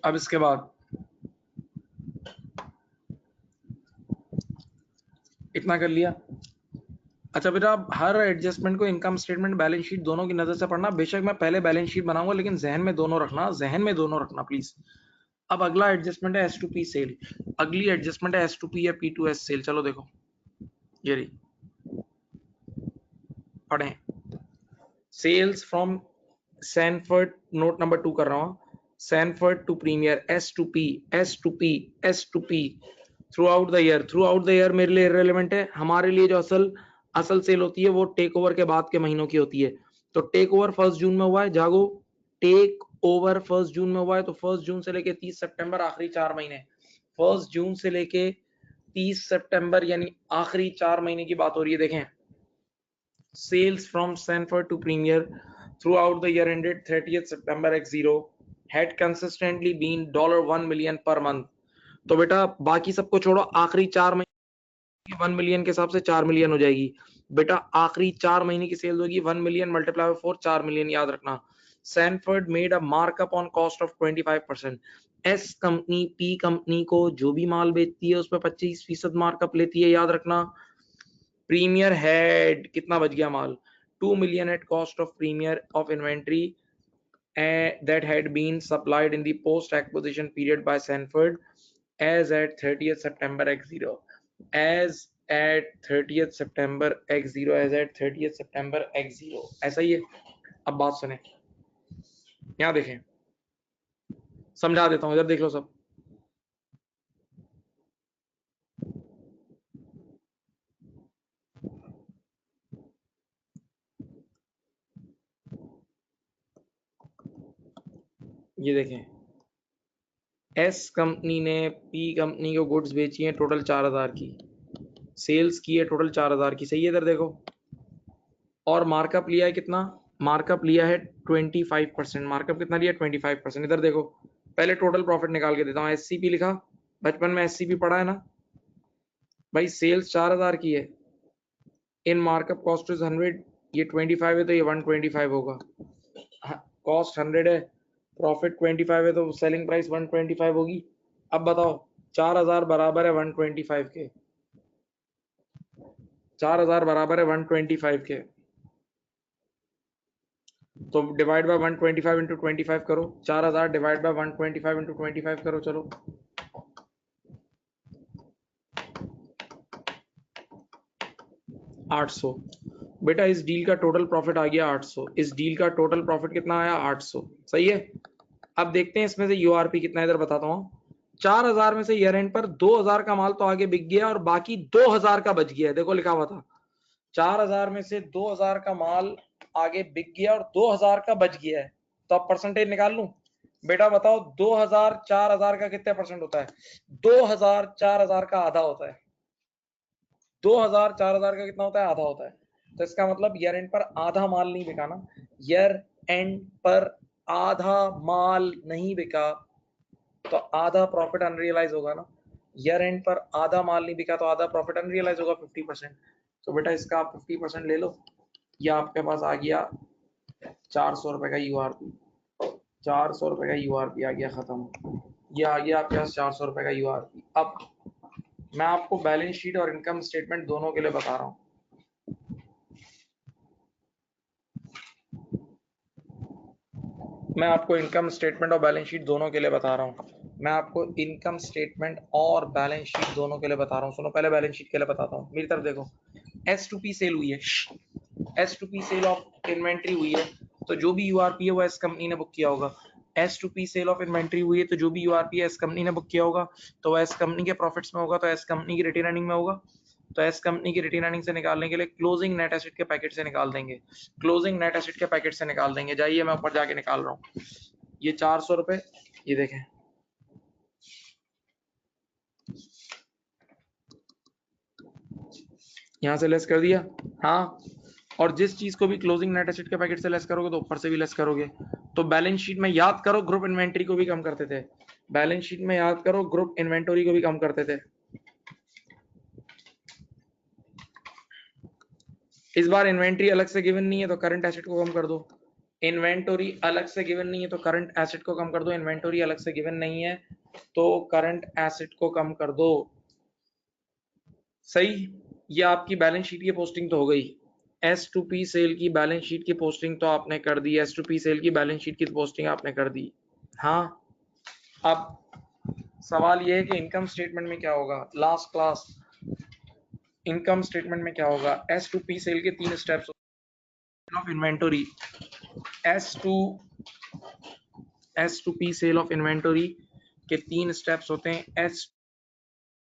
A: अब इसके बाद इतना कर लिया। अच्छा बेटा आप हर एडजस्टमेंट को इनकम स्टेटमेंट बैलेंस शीट दोनों की नजर से पढ़ना। बेशक मैं पहले बैलेंस शीट बनाऊंगा लेकिन जहन में दोनों रखना, जहन में दोनों रखना प्लीज। अब अगला एडजस्टमेंट है S2P सेल, अगली एडजस्टमेंट है S2P या P2S सेल। चलो देखो ये रही, पढ़ें। Sales from Sanford, note number 2 कर रहा हूँ, Sanford to Premier, S to P, S to P, S to P, through out the year मेरे लिए इररिलेवेंट है। हमारे लिए जो असल सेल होती है वो टेक ओवर के बाद के महीनों की होती है। तो टेक ओवर 1 जून में हुआ है, जागो, टेक ओवर 1 जून में हुआ है, तो 1 जून से लेके 30 सितंबर आखिरी 4 महीने, 1 जून से लेके 30 सितंबर यानी आखिरी 4 महीने की बात हो रही है। देखें, sales from Sanford to Premier throughout the year ended 30th September X0 had consistently been $1 million per month। तो बेटा बाकी सबको छोड़ो, आखिरी 4 महीने 1 मिलियन के हिसाब से 4 मिलियन हो जाएगी। बेटा आखिरी 4 महीने की सेल होगी 1 मिलियन मल्टीप्लाई बाय 4, 4 मिलियन, याद रखना। Sanford made a markup on cost of 25%। S company P company को जो भी माल बेचती है उस पर 25% मार्कअप लेती है, याद रखना। प्रीमियर हेड कितना बच गया माल, 2 million at cost of Premier of inventory that had been supplied in the post acquisition period by Sanford as at 30th September X0, as at 30th September X0, as at 30th September X0, ऐसा ही है। अब बात सुने, यहाँ देखें, समझा देता हूँ, इधर देख लो सब। ये देखें, एस कंपनी ने पी कंपनी को गुड्स बेची है टोटल 4000 की, सेल्स की है टोटल 4000 की, सही है। इधर देखो, और मार्कअप लिया है कितना, मार्कअप लिया है 25%। मार्कअप कितना लिया, 25%। इधर देखो, पहले टोटल प्रॉफिट निकाल के देता हूँ। एससीपी लिखा, बचपन में एससीपी पढ़ा है ना भाई। सेल्स 4000 की है, इन मार्कअप कॉस्ट इज 100, ये 25 है तो ये 125 होगा। कॉस्ट 100 है, प्रॉफिट 25 है तो सेलिंग प्राइस 125 होगी। अब बताओ 4000 बराबर है 125 के, 4000 बराबर है 125 के, तो डिवाइड बाय 125 इंटू 25 करो, 4000 डिवाइड बाय 125 इंटू 25 करो, चलो 800। बेटा इस डील का टोटल प्रॉफिट आ गया 800, इस डील का टोटल प्रॉफिट कितना आया, 800, सही है। अब देखते हैं इसमें से यूआरपी कितना है, इधर बताता हूँ। 4000 में से ईयर एंड पर 2000 का माल तो आगे बिक गया और बाकी 2000 का बच गया है, देखो लिखा हुआ था 4000 में से 2000 का माल आगे बिक गया और 2000 का बच गया है। तो अब परसेंटेज निकाल लूं, बेटा बताओ 2000 4000 का कितने परसेंट होता है, 2000 4000 का आधा होता है। 2000 4000 का कितना होता है, आधा होता है। तो इसका मतलब ईयर एंड पर आधा माल नहीं बिका ना, ईयर एंड पर आधा माल नहीं बिका तो आधा प्रॉफिट अनरियलाइज होगा ना। ईयर एंड पर आधा माल नहीं बिका तो आधा प्रॉफिट अनरियलाइज होगा 50%। तो बेटा इसका आप 50% ले लो, ये आपके पास आ गया 400 रुपए का यूआरपी, 400 रुपए का यूआरपी आ गया, खत्म। ये आ गया आपके पास 400 रुपए का यूआरपी। अब मैं आपको बैलेंस शीट और इनकम स्टेटमेंट दोनों के लिए बता रहा हूँ। मैं आपको इनकम स्टेटमेंट और बैलेंस शीट दोनों के लिए बता रहा हूँ। मैं आपको इनकम स्टेटमेंट और बैलेंस शीट दोनों के लिए बता रहा हूँ। सुनो, पहले बैलेंस शीट के लिए बताता हूँ। मेरी तरफ देखो, S2P सेल हुई है, S2P सेल ऑफ इन्वेंट्री हुई है, तो जो भी यूआरपी है वो एस कंपनी ने बुक किया होगा। S2P सेल ऑफ इन्वेंट्री हुई है तो जो भी यूआरपी है एस कंपनी ने बुक किया होगा, तो एस कंपनी के प्रॉफिट्स में होगा, तो एस कंपनी की रिटेन अर्निंग में होगा। तो एस कंपनी की रिटेन अर्निंग से निकालने के लिए क्लोजिंग नेट एसेट के पैकेट से निकाल देंगे, क्लोजिंग नेट एसेट के पैकेट से निकाल देंगे। जाइए मैं ऊपर जाके निकाल रहा हूँ। ये 400 रुपए, ये देखें, यहां से लेस कर दिया, हाँ। और जिस चीज को भी क्लोजिंग नेट एसेट के पैकेट से लेस करोगे तो ऊपर से भी लेस करोगे। तो बैलेंस शीट में याद करो ग्रुप इन्वेंटरी को भी कम करते थे, बैलेंस शीट में याद करो ग्रुप इन्वेंटरी को भी कम करते थे। इस बार इन्वेंटरी अलग से गिवन नहीं है तो करंट एसेट को कम कर दो, इन्वेंटरी अलग से गिवन नहीं है तो करंट एसेट को कम कर दो, इन्वेंटरी अलग से गिवन नहीं है तो करंट एसेट को कम कर दो, सही। ये आपकी बैलेंस शीट की पोस्टिंग तो हो गई। S2P सेल की बैलेंस शीट की पोस्टिंग तो आपने कर दी, S2P सेल की बैलेंस शीट की पोस्टिंग आपने कर दी, हाँ। अब सवाल ये है कि इनकम स्टेटमेंट में क्या होगा, लास्ट क्लास इनकम स्टेटमेंट में क्या होगा। S2P सेल के 3 steps of inventory, S2 S2P sale of inventory के 3 स्टेप्स होते हैं। एस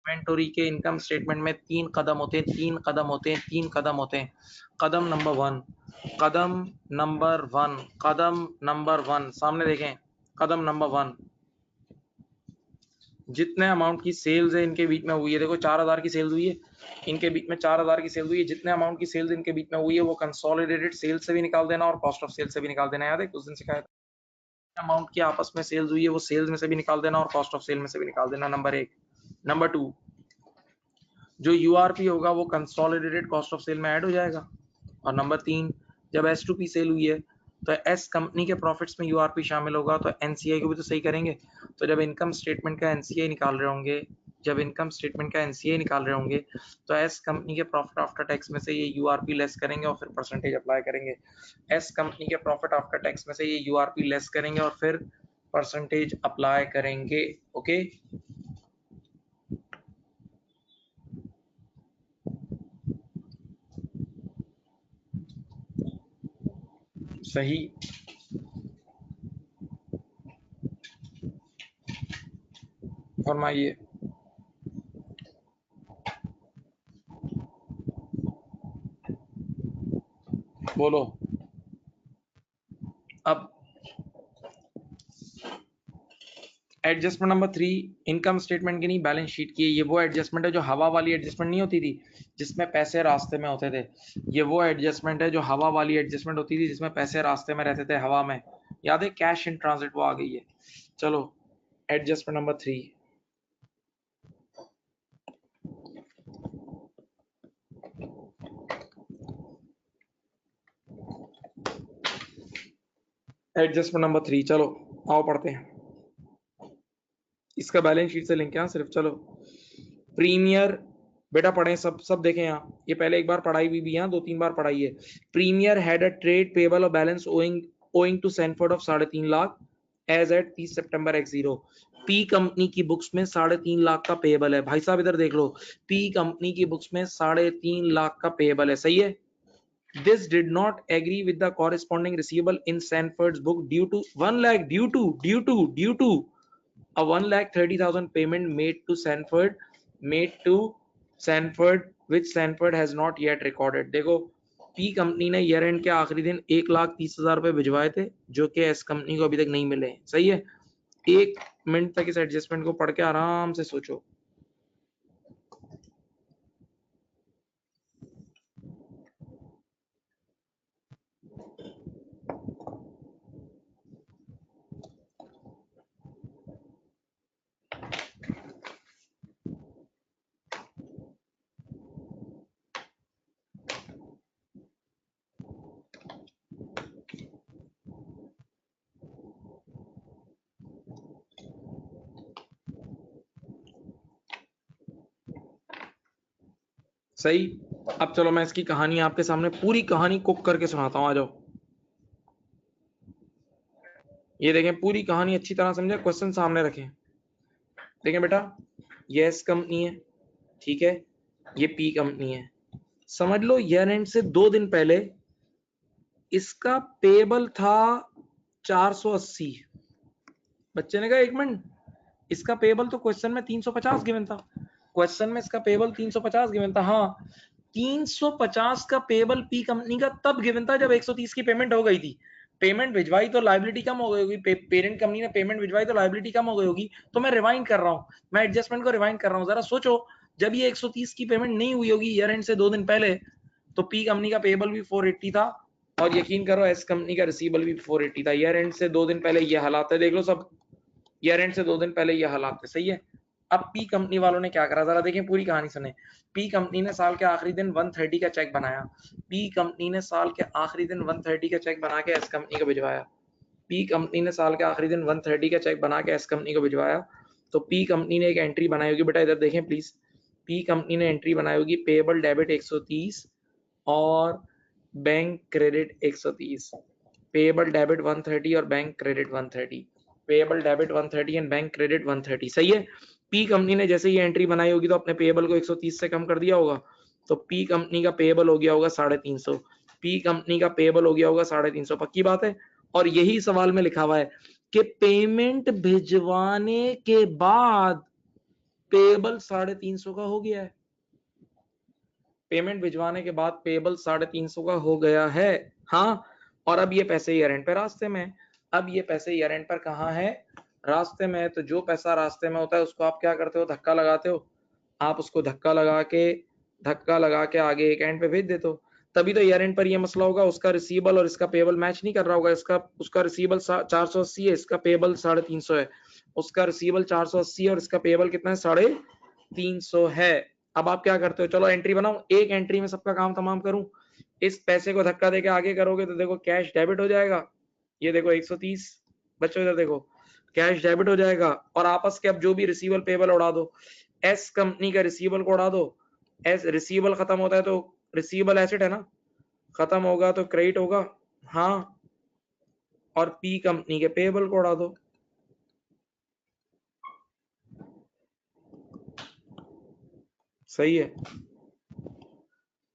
A: इन्वेंटरी के इनकम स्टेटमेंट में 3 कदम होते हैं, 3 कदम होते हैं, 3 कदम होते हैं। कदम नंबर 1, कदम नंबर 1, कदम नंबर 1 सामने देखें। कदम नंबर 1, जितने अमाउंट की सेल्स है इनके बीच में हुई है, देखो 4000 की सेल्स हुई है, इनके बीच में 4000 की सेल्स हुई है, जितने अमाउंट की सेल्स इनके बीच में हुई है वो कंसोलिडेटेड सेल्स से भी निकाल देना और कॉस्ट ऑफ सेल्स से भी निकाल देना। याद है कुछ दिन सिखाया था। अमाउंट की आपस में सेल्स हुई है वो सेल्स में से भी निकाल देना और कॉस्ट ऑफ सेल में से भी निकाल देना, नंबर 1। नंबर 2, जो यूआरपी होगा वो कंसोलिडेटेड कॉस्ट ऑफ सेल में ऐड हो जाएगा। और नंबर 3, जब S2P सेल हुई है तो एस कंपनी के प्रॉफिट्स में यूआरपी शामिल होगा, तो एनसीआई को भी तो सही करेंगे। तो जब इनकम स्टेटमेंट का एनसीआई निकाल रहे होंगे, जब इनकम स्टेटमेंट का एनसीआई निकाल रहे होंगे तो एस कंपनी के प्रॉफिट आफ्टर टैक्स में से ये यूआरपी लेस करेंगे और फिर परसेंटेज अप्लाई करेंगे। एस कंपनी के प्रॉफिट आफ्टर टैक्स में से ये यूआरपी लेस करेंगे और फिर परसेंटेज अप्लाई करेंगे। ओके, सही। फरमाइए। बोलो। अब एडजस्टमेंट नंबर 3 इनकम स्टेटमेंट की नहीं बैलेंस शीट की। ये वो एडजस्टमेंट है जो हवा वाली एडजस्टमेंट नहीं होती थी जिसमें पैसे रास्ते में होते थे। ये वो एडजस्टमेंट है जो हवा वाली एडजस्टमेंट होती थी जिसमें पैसे रास्ते में रहते थे, हवा में। याद है, कैश इन ट्रांजिट वो आ गई है। चलो एडजस्टमेंट नंबर 3, एडजस्टमेंट नंबर 3, चलो आओ पढ़ते हैं। इसका बैलेंस शीट से लिंक है सिर्फ। चलो प्रीमियर, बेटा पढ़े सब देखें यहाँ। ये पहले एक बार पढ़ाई भी यहाँ 2-3 बार पढ़ाई है। Premier had a trade payable और balance owing to Sanford of 3.5 lakh as at 30 September x0। P company की बुक्स में 3.5 लाख का पेबल है। भाई साहब इधर देख लो, पी कंपनी की बुक्स में 3.5 लाख का पेबल है, सही है। This did not agree with the corresponding receivable in Sanford's book due to a 1,30,000 payment made to Sanford which Sanford has not yet recorded। देखो पी कंपनी ने ईयर एंड के आखिरी दिन 1,30,000 रुपए भिजवाए थे जो कि एस कंपनी को अभी तक नहीं मिले। सही है। 1 मिनट तक इस एडजस्टमेंट को पढ़ के आराम से सोचो। सही। अब चलो मैं इसकी कहानी आपके सामने पूरी कहानी कुक करके सुनाता हूं। आ जाओ। ये देखें पूरी कहानी अच्छी तरह समझे, क्वेश्चन सामने रखें। देखें बेटा, ये एस कंपनी है, ठीक है, ये पी कंपनी है। समझ लो ईयर एंड से 2 दिन पहले इसका पेबल था 480। बच्चे ने कहा 1 मिनट, इसका पेबल तो क्वेश्चन में 350 गिवन था। क्वेश्चन में इसका पेबल 350 गिवन था। हाँ, 350 का पेबल पी कंपनी का तब गिवन था जब 130 की पेमेंट हो गई थी। पेमेंट भिजवाई तो लायबिलिटी कम हो गई होगी, पेरेंट कंपनी ने पेमेंट भिजवाई तो लायबिलिटी कम हो गई होगी। तो मैं रिवाइंड कर रहा हूँ, मैं एडजस्टमेंट को रिवाइंड कर रहा हूँ। जरा सोचो, जब ये 130 की पेमेंट नहीं हुई होगी ईयर एंड से 2 दिन पहले, तो पी कंपनी का पेबल भी 480 था और यकीन करो एस कंपनी का रिसीवेबल भी 480 था। ईयर एंड से 2 दिन पहले ये हालात है, देख लो सब, ईयर एंड से 2 दिन पहले ये हालात है। सही है। अब पी कंपनी वालों ने क्या करा, जरा देखें पूरी कहानी सुने। पी कंपनी ने साल के आखिरी दिन 130 का चेक बनाया। पी कंपनी ने साल के आखिरी दिन 130 का चेक बना के एस कंपनी को भिजवाया। पी कंपनी ने साल के आखिरी दिन 130 का चेक बना के एस कंपनी को भिजवाया। तो पी कंपनी ने एक एंट्री बनाई होगी, बेटा इधर देखें प्लीज। पी कंपनी ने एंट्री बनाई होगी पेबल डेबिट 130 और बैंक क्रेडिट 130। पेबल डेबिट 130 और bank credit 130। Payable debit 130 and bank credit 130। सही है। पी कंपनी ने जैसे ये एंट्री बनाई होगी तो अपने पेबल को 130 से कम कर दिया होगा, तो पी कंपनी का पेबल हो गया होगा 350। पी कंपनी का पेबल हो गया होगा 350, पक्की बात है। और यही सवाल में लिखा हुआ है कि पेमेंट भिजवाने के बाद पेबल 350 का हो गया है। पेमेंट भिजवाने के बाद पेबल 350 का हो गया है। हाँ, और अब ये पैसे ईयर एंड पे रास्ते में, अब ये पैसे ईयर एंड पर कहाँ है, रास्ते में। तो जो पैसा रास्ते में होता है उसको आप क्या करते हो, धक्का लगाते हो। आप उसको धक्का लगा के आगे एक एंड पे भेज देते हो। तभी तो ईयर एंड पर ये मसला होगा, उसका रिसीवेबल और इसका पेबल मैच नहीं कर रहा होगा। उसका रिसीवेबल 480 है, इसका पेबल 350 है। उसका रिसीवेबल 480 है और इसका पेबल कितना है, 350 है। अब आप क्या करते हो, चलो एंट्री बनाओ, एक एंट्री में सबका काम तमाम करूं। इस पैसे को धक्का देके आगे करोगे तो देखो कैश डेबिट हो जाएगा। ये देखो 130 बच्चों, इधर देखो कैश डेबिट हो जाएगा। और आपस के अब जो भी रिसीवेबल पेबल उड़ा दो। एस कंपनी का रिसीवेबल को उड़ा दो। एस रिसीवेबल खत्म होता है तो रिसीवेबल एसेट है ना, खत्म होगा तो क्रेडिट होगा। हाँ, और पी कंपनी के पेबल को उड़ा दो। सही है,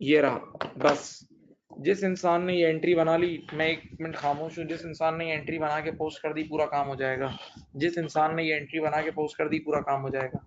A: ये रहा बस। जिस इंसान ने ये एंट्री बना ली, मैं 1 मिनट खामोश हूँ, जिस इंसान ने ये एंट्री बना के पोस्ट कर दी पूरा काम हो जाएगा। जिस इंसान ने ये एंट्री बना के पोस्ट कर दी पूरा काम हो जाएगा।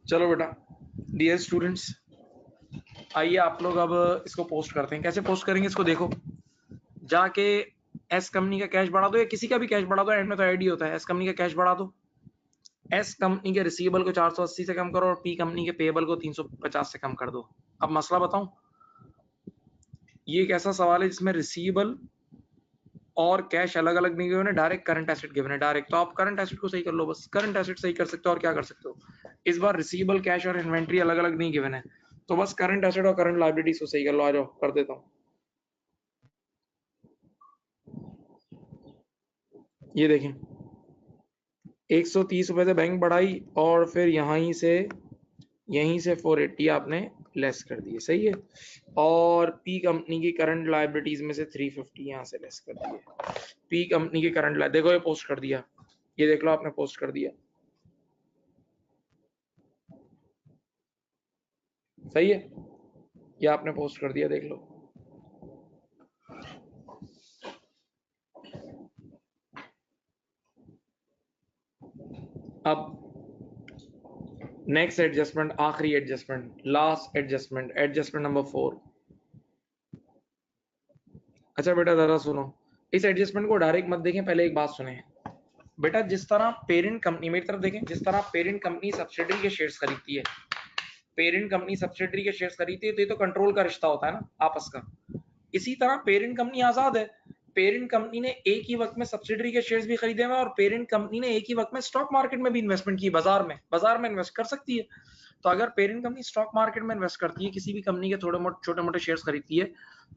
A: चलो बेटा, डियर स्टूडेंट्स, आइए आप लोग अब इसको पोस्ट करते हैं। कैसे पोस्ट करेंगे इसको देखो, जाके एस कंपनी का कैश बढ़ा दो या किसी का भी कैश बढ़ा दो, एंड में तो ऐड ही होता है। एस कंपनी का कैश बढ़ा दो, एस कंपनी के रिसीवेबल को 480 से कम करो और पी कंपनी के पेबल को 350 से कम कर दो। अब मसला बताऊं, ये एक ऐसा सवाल है जिसमें रिसीवेबल और कैश अलग अलग नहीं गिवन है, डायरेक्ट करंट एसेट गिवन है डायरेक्ट। तो आप करंट एसेट को सही कर लो, बस करंट एसेट सही कर सकते हो और क्या कर सकते हो। इस बार रिसीवेबल, कैश और इन्वेंट्री अलग अलग नहीं गिवन है, तो बस करंट एसेट और करंट लायबिलिटीज को सही कर लो। आ जाओ कर देता हूँ। ये देखें, 130 रुपए से बैंक बढ़ाई और फिर यहीं से 480 आपने लेस कर दिए। सही है, और पी कंपनी की करंट लायबिलिटीज में से 350 यहां से लेस कर दिए। पी कंपनी की करंट, देखो ये पोस्ट कर दिया, ये देख लो आपने पोस्ट कर दिया। सही है, ये आपने पोस्ट कर दिया, देख लो। अब नेक्स्ट एडजस्टमेंट, आखिरी adjustment, last adjustment, adjustment number 4। अच्छा बेटा जरा सुनो, इस एडजस्टमेंट को डायरेक्ट मत देखें, पहले एक बात सुने बेटा। जिस तरह पेरेंट कंपनी, मेरी तरफ देखें, जिस तरह पेरेंट कंपनी सब्सिडरी के शेयर्स खरीदती है, पेरेंट कंपनी सब्सिडरी के शेयर्स खरीदती है, तो ये तो कंट्रोल का रिश्ता होता है ना आपस का। इसी तरह पेरेंट कंपनी आजाद है। पेरेंट कंपनी ने एक ही वक्त में सब्सिडरी के शेयर्स भी खरीदे हुए और पेरेंट कंपनी ने एक ही वक्त में स्टॉक मार्केट में भी इन्वेस्टमेंट की, बाजार में इन्वेस्ट कर सकती है। तो अगर पेरेंट कंपनी स्टॉक मार्केट में इन्वेस्ट करती है, किसी भी कंपनी के छोटे मोटे शेयर्स खरीदती है,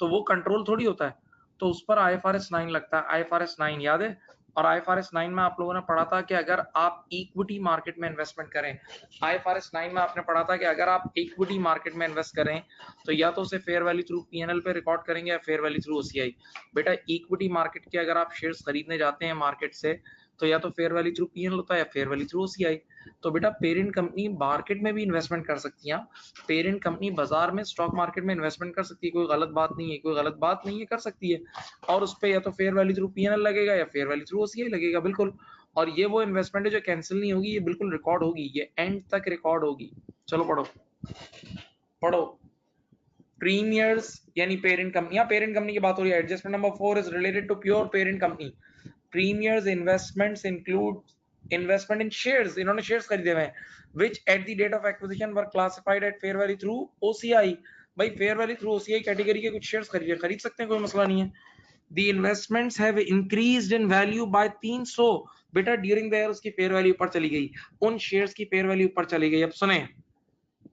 A: तो वो कंट्रोल थोड़ी होता है, तो उस पर IFRS 9 लगता है। IFRS 9 याद है, और IFRS 9 में आप लोगों ने पढ़ा था कि अगर आप इक्विटी मार्केट में इन्वेस्टमेंट करें, IFRS 9 में आपने पढ़ा था कि अगर आप इक्विटी मार्केट में इन्वेस्ट करें तो या तो उसे फेयर वैल्यू थ्रू P&L पे रिकॉर्ड करेंगे या फेयर वैल्यू थ्रू OCI। बेटा इक्विटी मार्केट के अगर आप शेयर्स खरीदने जाते हैं मार्केट से, तो या तो फेयर वैल्यू थ्रू P&L होता है या फेयर वैल्यू थ्रू OCI। तो बेटा पेरेंट कंपनी मार्केट में भी इन्वेस्टमेंट कर सकती है, पेरेंट कंपनी बाजार में स्टॉक मार्केट में इन्वेस्टमेंट कर सकती है, कोई गलत बात नहीं है, कोई गलत बात नहीं है, कर सकती है। और उस पर या तो फेयर वैल्यू थ्रू P&L लगेगा या फेयर वैल्यू थ्रू OCI लगेगा, बिल्कुल। और ये वो इन्वेस्टमेंट है जो कैंसिल नहीं होगी, ये बिल्कुल रिकॉर्ड होगी, ये एंड तक रिकॉर्ड होगी। चलो पढ़ो पढ़ो। प्रीमियर्स यानी पेरेंट कंपनी, पेरेंट कंपनी की बात हो रही है। Adjustment number 4 is related to pure parent company. Premier's investments include investment in shares, इन्होंने शेयर्स खरीदे हुए हैं, which at the date of acquisition were classified at fair value through OCI। भाई fair value through OCI category के कुछ shares खरीद सकते हैं, कोई मसला नहीं है। The investments have increased in value by 300। बेटा ड्यूरिंग द ईयर उसकी फेयर वैल्यू ऊपर चली गई, उन शेयर्स की फेयर वैल्यू ऊपर चली गई। अब सुने,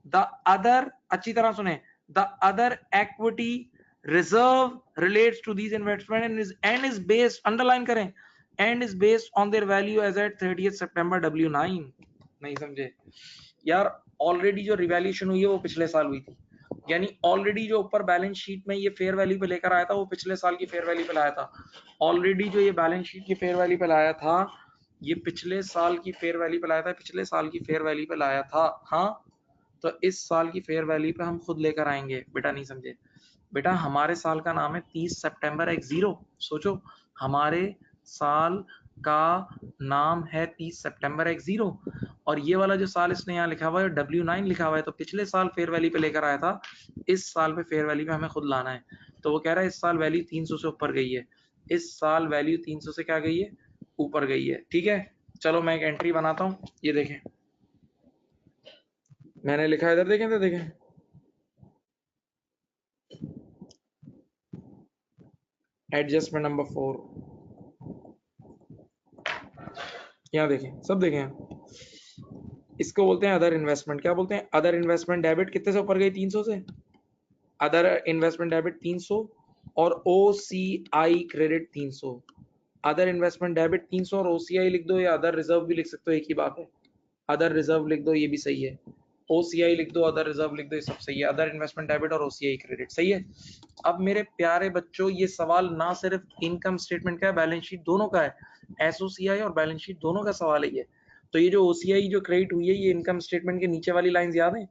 A: द अदर, अच्छी तरह सुने, the other equity reserve relates to these investment and is based, underline करें, and is based on their value as at 30th September W9। नहीं समझे, यार ऑलरेडी जो रिवैल्यूएशन हुई है वो पिछले साल हुई थी, यानी ऑलरेडी जो ऊपर बैलेंस शीट में ये फेयर वैल्यू पे लेकर आया था वो पिछले साल की फेयर वैल्यू पे लाया था। ऑलरेडी जो ये बैलेंस शीट की फेयर वैल्यू पे लाया था ये पिछले साल की फेयर वैल्यू पे लाया था, पिछले साल की फेयर वैल्यू पे लाया था। हाँ, तो इस साल की फेयर वैल्यू पे हम खुद लेकर आएंगे। बेटा नहीं समझे, बेटा हमारे साल का नाम है 30 सितंबर एक जीरो। सोचो, हमारे साल का नाम है 30 सितंबर एक जीरो, और ये वाला जो साल इसने यहाँ लिखा हुआ है W9 लिखा हुआ है, तो पिछले साल फेयर वैल्यू पे लेकर आया था, इस साल पे फेयर वैल्यू पे हमें खुद लाना है। तो वो कह रहा है इस साल वैल्यू 300 से ऊपर गई है, इस साल वैल्यू 300 से क्या गई है, ऊपर गई है। ठीक है, चलो मैं एक एंट्री बनाता हूँ, ये देखें मैंने लिखा है, इधर देखें, इधर देखें, एडजस्टमेंट नंबर 4, यहाँ देखें, सब देखें। इसको बोलते हैं अदर इन्वेस्टमेंट। क्या बोलते हैं? अदर इन्वेस्टमेंट डेबिट कितने से ऊपर गई? 300 से। अदर इन्वेस्टमेंट डेबिट 300 और OCI credit 300। Other investment debit 300 और OCI लिख दो, या अदर रिजर्व भी लिख सकते हो, एक ही बात है। अदर रिजर्व लिख दो, ये भी सही है। OCI लिख दो, अदर रिजर्व लिख दो, ये सब सही है। अदर इन्वेस्टमेंट डेबिट और OCI क्रेडिट सही है। अब मेरे प्यारे बच्चों, ये सवाल ना सिर्फ इनकम स्टेटमेंट का है, बैलेंस शीट दोनों का है। SOCI और बैलेंस शीट दोनों का सवाल है ये। तो ये जो OCI जो क्रेडिट हुई है, ये इनकम स्टेटमेंट के नीचे वाली लाइंस याद है?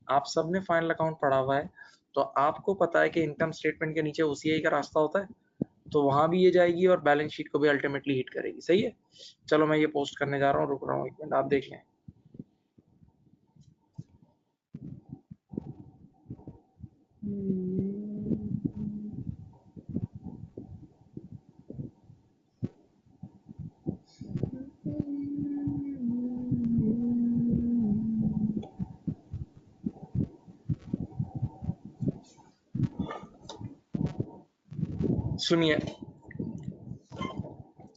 A: आप सबने फाइनल अकाउंट पढ़ा हुआ है, तो आपको पता है कि इनकम स्टेटमेंट के नीचे OCI का रास्ता होता है, तो वहां भी ये जाएगी और बैलेंस शीट को भी अल्टीमेटली हिट करेगी। सही है, चलो मैं ये पोस्ट करने जा रहा हूँ, रुक रहा हूँ एक मिनट, आप देख लें। सुनिए,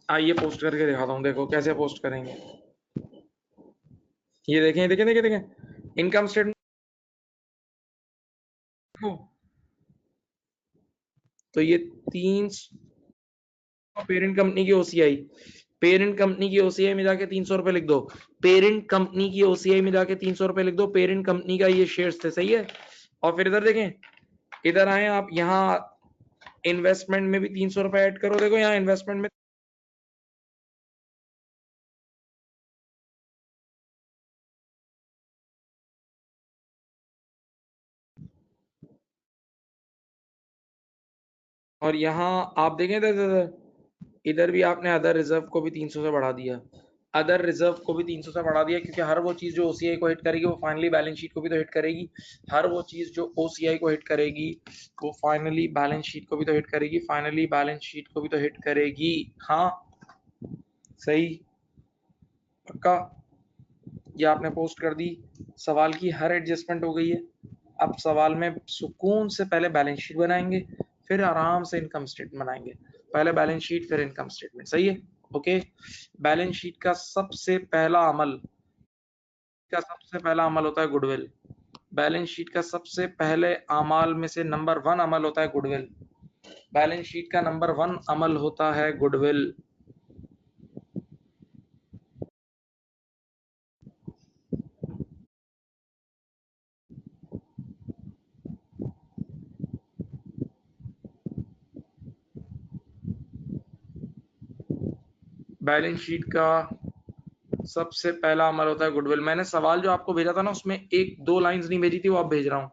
A: आइए पोस्ट करके दिखाता हूँ, देखो कैसे पोस्ट करेंगे। ये देखें, देखें, देखें, देखें, इनकम स्टेटमेंट, तो ये 3 पेरेंट कंपनी की OCI, पेरेंट कंपनी की OCI में जाके 300 रुपए लिख दो, पेरेंट कंपनी की OCI में जाके 300 रुपए लिख दो, पेरेंट कंपनी का ये शेयर्स थे। सही है, और फिर इधर देखें, इधर आए आप, यहाँ इन्वेस्टमेंट में भी 300 रुपए ऐड करो। देखो यहाँ इन्वेस्टमेंट में और यहाँ आप देखें, इधर इधर भी आपने अदर रिजर्व को भी 300 से बढ़ा दिया, अदर रिजर्व को भी 300 से बढ़ा दिया, क्योंकि हर वो चीज जो OCI को हिट करेगी वो फाइनली बैलेंस शीट को भी तो हिट करेगी। हर वो चीज जो OCI को हिट करेगी वो फाइनली बैलेंस शीट को भी तो हिट करेगी, फाइनली बैलेंस शीट को भी तो हिट करेगी। हाँ, सही, पक्का। ये आपने पोस्ट कर दी, सवाल की हर एडजस्टमेंट हो गई है। अब सवाल में सुकून से पहले बैलेंस शीट बनाएंगे, फिर आराम से इनकम स्टेटमेंट बनाएंगे। पहले बैलेंस शीट फिर इनकम स्टेटमेंट। सही है, ओके। बैलेंस शीट का सबसे पहला अमल होता है गुडविल। बैलेंस शीट का सबसे पहले अमल में से नंबर 1 अमल होता है गुडविल। बैलेंस शीट का नंबर 1 अमल होता है गुडविल। बैलेंस शीट का सबसे पहला अमल होता है गुडविल। मैंने सवाल जो आपको भेजा था ना, उसमें 1-2 लाइंस नहीं भेजी थी, वो अब भेज रहा हूँ।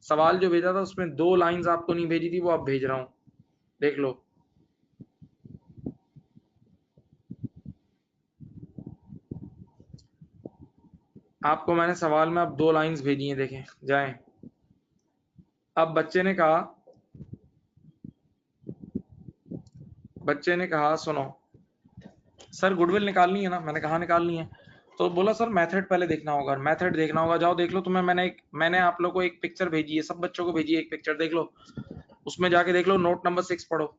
A: सवाल जो भेजा था उसमें 2 लाइंस आपको नहीं भेजी थी, वो अब भेज रहा हूँ, देख लो। आपको मैंने सवाल में अब 2 लाइंस भेजी हैं, देखें, जाएं। अब बच्चे ने कहा सुनो सर गुडविल निकालनी है ना, मैंने कहा निकालनी है, तो बोला सर मेथड पहले देखना होगा। मेथड देखना होगा, जाओ देख लो। तुम्हें मैंने आप लोग को एक पिक्चर भेजी है, सब बच्चों को भेजी है एक पिक्चर, देख लो। उसमें जाके देख लो, नोट नंबर 6 पढ़ो,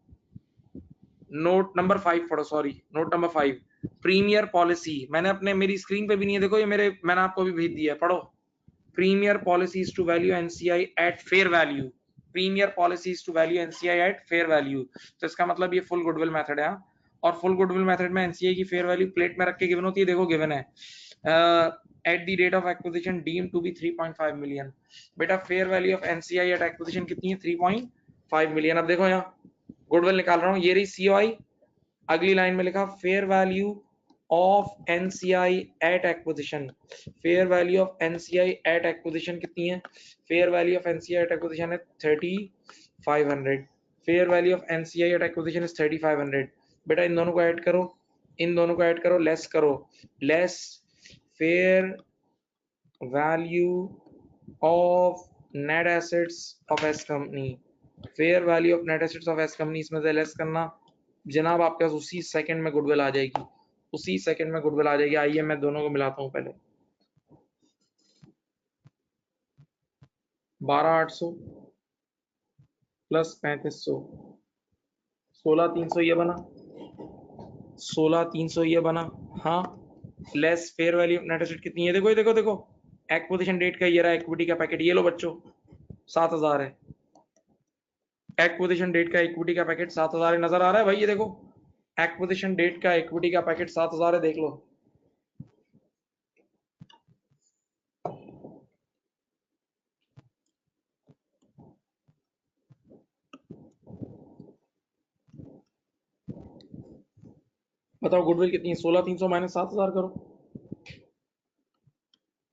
A: नोट नंबर 5 पढ़ो, sorry note number 5, Premier policy. मेरी स्क्रीन पे भी नहीं है, देखो ये मैंने आपको भी भेज दिया है, पढ़ो। Premier policies to value NCI at fair value, Premier policies to value NCI at fair value. तो इसका मतलब ये फुल गुडविल मेथड है। और फुल गुडविल मेथड में NCI की फेयर वैल्यू प्लेट में रख के गिवन होती है, देखो गिवन है at the rate of acquisition deem to be 3.5 million. बेटा fair value of NCI at acquisition कितनी है? 3.5 मिलियन। अब देखो यहाँ गुडविल निकाल रहा हूँ, ये रही सीओआई, अगली लाइन में लिखा fair value of NCI at acquisition. Fair value of NCI at acquisition कितनी है? Fair value of NCI at acquisition है 3500। Fair value of NCI at acquisition is 3500। बेटा इन दोनों को ऐड करो, इन दोनों को ऐड करो, लेस करो, less fair value of net assets of S company. Fair value of net assets of S company, इसमें से लेस करना जनाब, आपके पास उसी सेकंड में गुडविल आ जाएगी, उसी सेकंड में गुडविल आ जाएगी। आइए मैं दोनों को मिलाता हूं पहले। 12800 प्लस 3500, 16300 ये बना, 16300 ये बना। हाँ, less fair value of net asset कितनी है? देखो देखो देखो, एक्विजिशन डेट का ये रहा इक्विटी का पैकेट, ये लो बच्चों 7000 है। एक्विजिशन डेट का इक्विटी का पैकेट 7000 है, नजर आ रहा है भाई? ये देखो एक्विजिशन डेट का इक्विटी का पैकेट 7000 है, देख लो। बताओ गुडविल कितनी है? 16300 माइनस 7000 करो,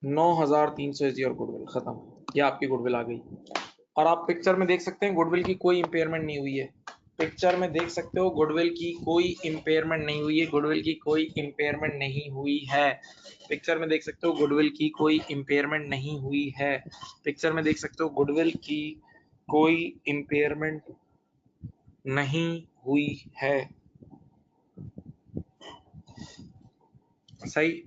A: 9300 इज योर गुडविल। खत्म, ये आपकी गुडविल आ गई। और आप पिक्चर में देख सकते हैं गुडविल की कोई इंपेयरमेंट नहीं हुई है। पिक्चर में देख सकते हो गुडविल की कोई इंपेयरमेंट नहीं हुई है, गुडविल की कोई इंपेयरमेंट नहीं हुई है। पिक्चर में देख सकते हो गुडविल की कोई इंपेयरमेंट नहीं हुई है। पिक्चर में देख सकते हो गुडविल की कोई इंपेयरमेंट नहीं हुई है। सही।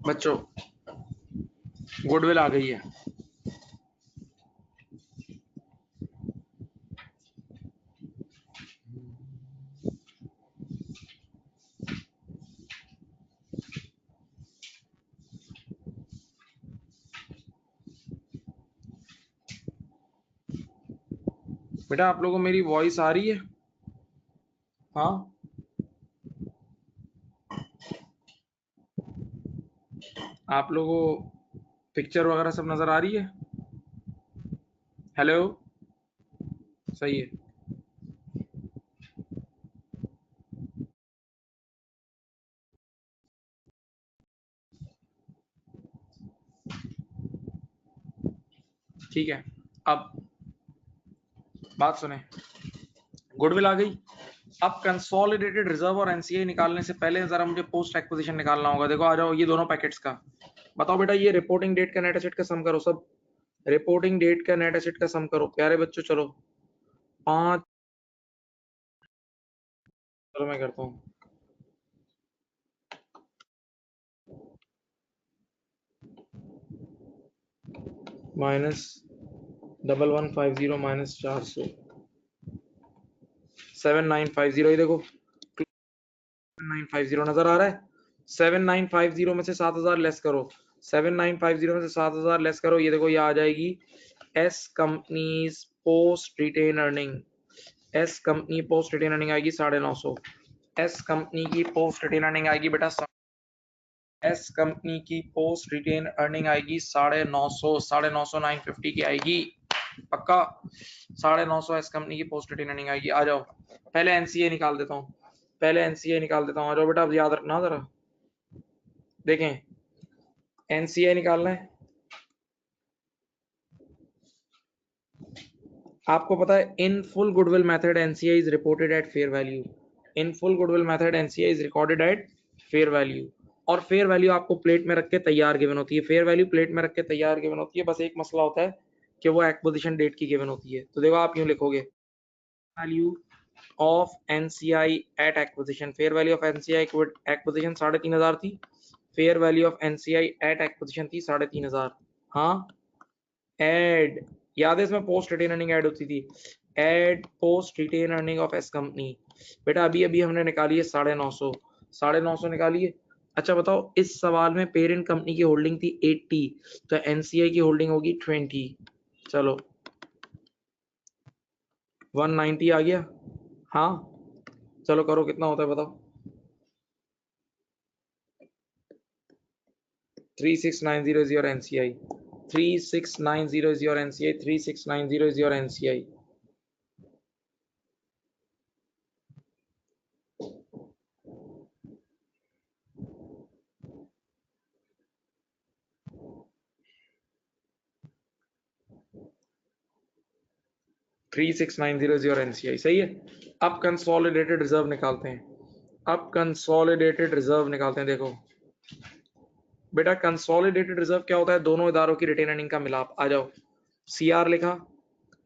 A: बच्चों गुडविल आ गई है। बेटा आप लोगों को मेरी वॉइस आ रही है? हाँ, आप लोगों को पिक्चर वगैरह सब नजर आ रही है? हेलो, सही है। ठीक है, अब बात सुने, गुडविल आ गई। अब कंसोलिडेटेड रिजर्व और एनसीए निकालने से पहले जरा मुझे पोस्ट एक्विजिशन निकालना होगा। देखो आ जाओ, ये दोनों पैकेट्स का बताओ बेटा। ये रिपोर्टिंग डेट का नेट एसेट का सम करो सब, रिपोर्टिंग डेट का नेट एसेट का सम करो प्यारे बच्चों। चलो 5, चलो मैं करता हूँ। -1150 माइनस 400, 7950। ये देखो 7950 नजर आ रहा है? 7950 में से 7000 लेस करो, 7950 में से 7000 लेस करो, ये देखो ये आ जाएगी S companies post retained earning. S company post retained earning आएगी 950। एस कंपनी की पोस्ट रिटेन अर्निंग आएगी बेटा, एस कंपनी की पोस्ट रिटेन अर्निंग आएगी 950, 950 950 की आएगी पक्का। 950 एस कंपनी की पोस्ट रिटेन अर्निंग आएगी। आ जाओ पहले एनसीए निकाल देता हूँ, पहले एनसीए निकाल देता हूँ। आ जाओ बेटा, अब याद रखना जरा, देखें एनसीए निकालना है। आपको पता है in full goodwill method NCA is reported eight fair value. In full goodwill method NCA is recorded at fair value. और फेयर वैल्यू आपको प्लेट में रख के तैयार गिवन होती है। फेयर वैल्यू प्लेट में रख के तैयार गिवन होती है, बस एक मसला होता है कि वो एक्विजिशन डेट की गिवन होती है। तो देखो आप यूं लिखोगे, value of NCI at acquisition, fair value of NCI acquisition 3500 थी, fair value of NCI at acquisition थी 3500। हाँ, एड, याद है इसमें पोस्ट रिटेन अर्निंग ऐड होती थी, add post retained earning of S company. बेटा अभी अभी हमने निकाली है 950, 950 निकाली है। अच्छा बताओ, इस सवाल में पेरेंट कंपनी की होल्डिंग थी 80, तो एनसीआई की होल्डिंग होगी 20। चलो 190 आ गया। हाँ चलो करो, कितना होता है बताओ। 3690 is your NCI. 3690 is your NCI. 3690 is your NCI. Three six nine zero is your NCI. सही है। अब कंसोलिडेटेड रिजर्व निकालते हैं। अब कंसोलिडेटेड रिजर्व निकालते हैं। देखो बेटा कंसोलिडेटेड रिजर्व क्या होता है, दोनों इदारों की रिटेन अर्निंग का मिलाप। आ जाओ, सीआर लिखा,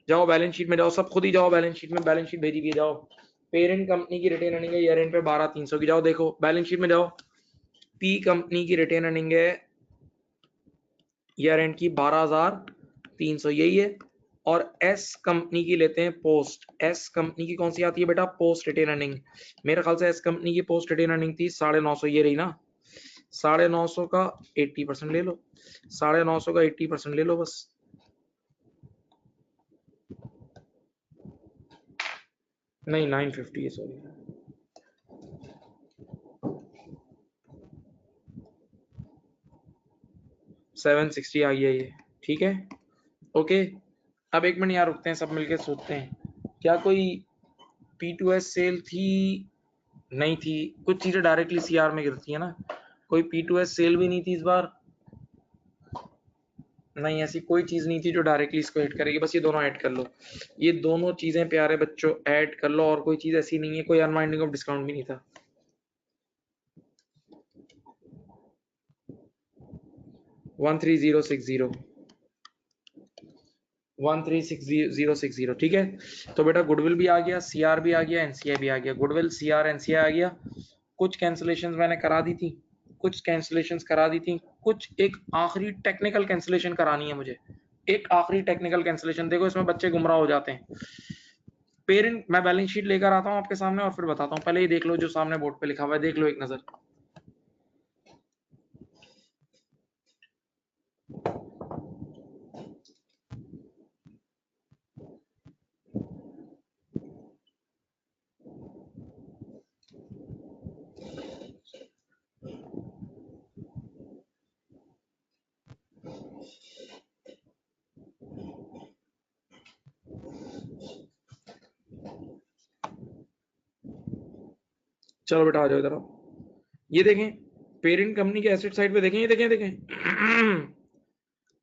A: जाओ बैलेंस शीट में जाओ, सब खुद ही जाओ बैलेंस शीट में, बैलेंस शीट भेजी भी जाओ। पेरेंट कंपनी की रिटेन अर्निंग है ईयर एंड पे 12300 की, जाओ देखो बैलेंस शीट में जाओ। पी कंपनी की रिटेन अर्निंग है ईयर एंड की 12300, यही है। और एस कंपनी की लेते हैं पोस्ट। एस कंपनी की कौन सी आती है बेटा, पोस्ट रिटेन अर्निंग। मेरे ख्याल से एस कंपनी की पोस्ट रिटेन अर्निंग थी 950, ये रही ना। 950 का 80% ले लो, 950 का 80% ले लो बस। नहीं 950 है, सॉरी। 760 आ गया ये, ठीक है ओके। अब एक मिनट यहाँ रुकते हैं, सब मिलके सोचते हैं क्या कोई P2S सेल थी, नहीं थी। कुछ चीजें डायरेक्टली सीआर में गिरती है ना, कोई P2S सेल भी नहीं थी इस बार। नहीं ऐसी कोई चीज नहीं थी जो डायरेक्टली इसको ऐड करेगी, बस ये दोनों ऐड कर लो। ये दोनों चीजें प्यारे बच्चों ऐड कर लो, और कोई चीज ऐसी नहीं है, कोई अनवाइंडिंग ऑफ डिस्काउंट भी नहीं था। 13060, 1360060, ठीक है। तो बेटा गुडविल भी आ गया, सीआर भी आ गया, एनसीआई भी आ गया। गुडविल सीआर एनसीआई आ गया। कुछ कैंसिलेशंस मैंने करा दी थी, कुछ कैंसिलेशंस करा दी थी, कुछ एक आखिरी टेक्निकल कैंसिलेशन करानी है मुझे। एक आखिरी टेक्निकल कैंसिलेशन, देखो इसमें बच्चे गुमराह हो जाते हैं। पेरेंट, मैं बैलेंस शीट लेकर आता हूँ आपके सामने और फिर बताता हूँ। पहले ही देख लो जो सामने बोर्ड पे लिखा हुआ है, देख लो एक नजर। चलो बेटा आ जाओ इधर। ये देखें पेरेंट कंपनी के एसेट साइड पे, देखें ये देखें देखें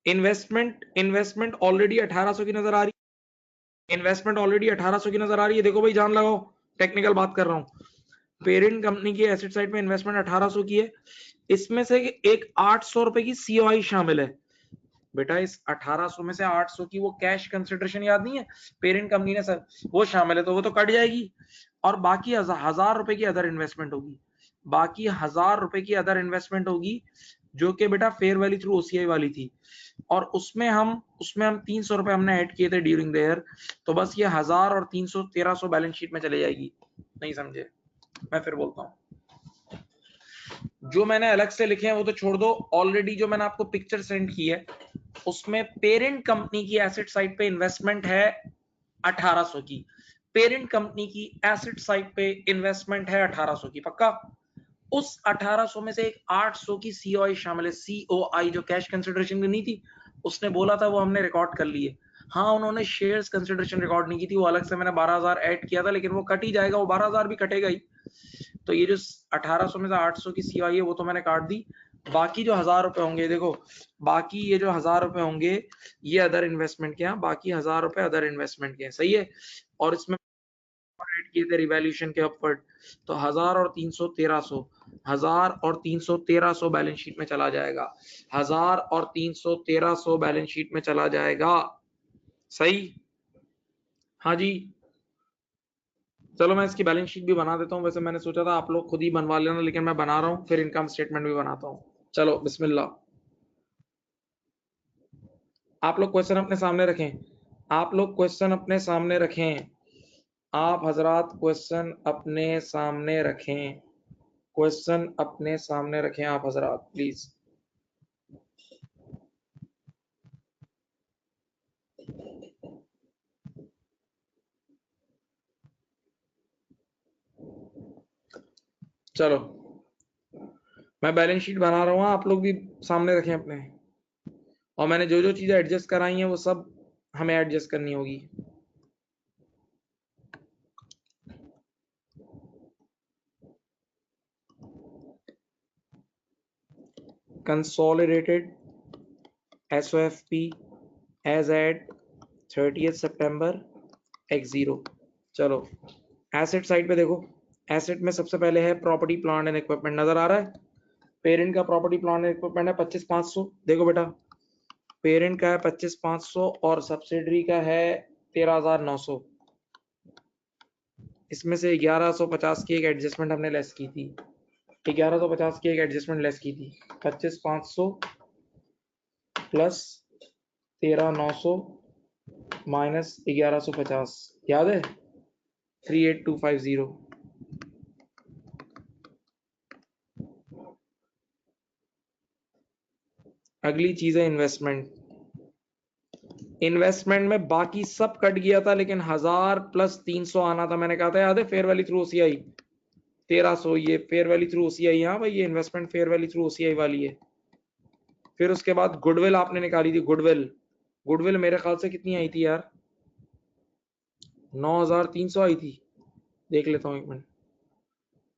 A: इन्वेस्टमेंट ऑलरेडी 1800 की नजर आ रही है। इन्वेस्टमेंट ऑलरेडी 1800 की नजर आ रही है। देखो भाई जान लगाओ, टेक्निकल बात कर रहा हूँ। पेरेंट कंपनी की एसेट साइड पे इन्वेस्टमेंट 1800 की है, इसमें से एक 800 रुपए की सीओआई शामिल है। बेटा इस 1800 में से 800 की वो कैश कंसिडरेशन याद नहीं है पेरेंट कंपनी ने सर, वो शामिल है, तो वो तो कट जाएगी। और बाकी 1000 रुपए की अदर इन्वेस्टमेंट होगी। बाकी 1000 रुपए की अदर इन्वेस्टमेंट होगी, जो कि बेटा फेयर वैल्यू थ्रू ओसीआई वाली थी। और उसमें हम 300 रुपए हमने ऐड किए थे ड्यूरिंग द ईयर। तो बस ये 1000 और 300 1300 बैलेंस शीट में चले जाएगी। नहीं समझे, मैं फिर बोलता हूँ। जो मैंने अलग से लिखे हैं वो तो छोड़ दो, ऑलरेडी जो मैंने आपको पिक्चर सेंड की है उसमें पेरेंट कंपनी की एसेट साइड पे इन्वेस्टमेंट है 1800 की। पेरेंट कंपनी की एसेट साइड पे इन्वेस्टमेंट है 1800 की, पक्का। उस 1800 में से एक 800 की सीओआई शामिल है। सीओआई जो कैश कंसिडरेशन की नहीं थी, उसने बोला था, वो हमने रिकॉर्ड कर लिए। हाँ उन्होंने शेयर्स कंसिडरेशन रिकॉर्ड नहीं की थी, वो अलग से मैंने 12000 ऐड किया था, लेकिन वो कट ही जाएगा, वो 12000 भी कटेगा ही। तो ये जो 1800 में से 800 की सीओआई है वो तो मैंने काट दी। बाकी जो 1000 रुपए होंगे, देखो बाकी ये जो 1000 रुपए होंगे ये अदर इन्वेस्टमेंट के हैं, बाकी 1000 रुपए अदर इन्वेस्टमेंट के हैं, सही है। और इसमें ऐड किए थे रिवैल्यूएशन के अपवर्ड, तो 1000 और 300 1300, 1000 और 300 1300 बैलेंस शीट में चला जाएगा। 1000 और 300 1300 बैलेंस शीट में चला जाएगा, सही। हाँ जी, चलो मैं इसकी बैलेंस शीट भी बना देता हूँ। वैसे मैंने सोचा था आप लोग खुद ही बनवा लेना, लेकिन मैं बना रहा हूँ, फिर इनकम स्टेटमेंट भी बनाता हूँ। चलो बिस्मिल्लाह। आप लोग क्वेश्चन अपने सामने रखें, आप लोग क्वेश्चन अपने सामने रखें, आप हजरात क्वेश्चन अपने सामने रखें, क्वेश्चन अपने सामने रखें आप हजरात प्लीज। चलो मैं बैलेंस शीट बना रहा हूँ, आप लोग भी सामने रखें अपने, और मैंने जो जो चीजें एडजस्ट कराई हैं वो सब हमें एडजस्ट करनी होगी। Consolidated SOFP as at 30th September X0। चलो एसेट साइड पे देखो, एसेट में सबसे पहले है प्रॉपर्टी प्लांट एंड इक्विपमेंट, नजर आ रहा है। पेरेंट का प्रॉपर्टी प्लांट एंड इक्विपमेंट है 25,500। देखो बेटा, पेरेंट का है 25,500 और सब्सिडरी का है 13,900। इसमें से 1150 की एक एडजस्टमेंट हमने लेस की थी, 1150 की एक एडजस्टमेंट लेस की थी। 25,500 प्लस 13,900 माइनस 1150, याद है 38250। अगली चीज है इन्वेस्टमेंट। इन्वेस्टमेंट में बाकी सब कट गया था, लेकिन 1000 प्लस 300 आना था, मैंने कहा था याद है, फेयर वैल्यू थ्रू OCI 1300, ये फेयर वैल्यू थ्रू OCI। हाँ भाई, ये investment fair value through OCI वाली है। फिर उसके बाद गुडविल आपने निकाली थी, गुडविल, गुडविल मेरे ख्याल से कितनी आई थी यार, 9300 आई थी, देख लेता हूँ एक मिनट।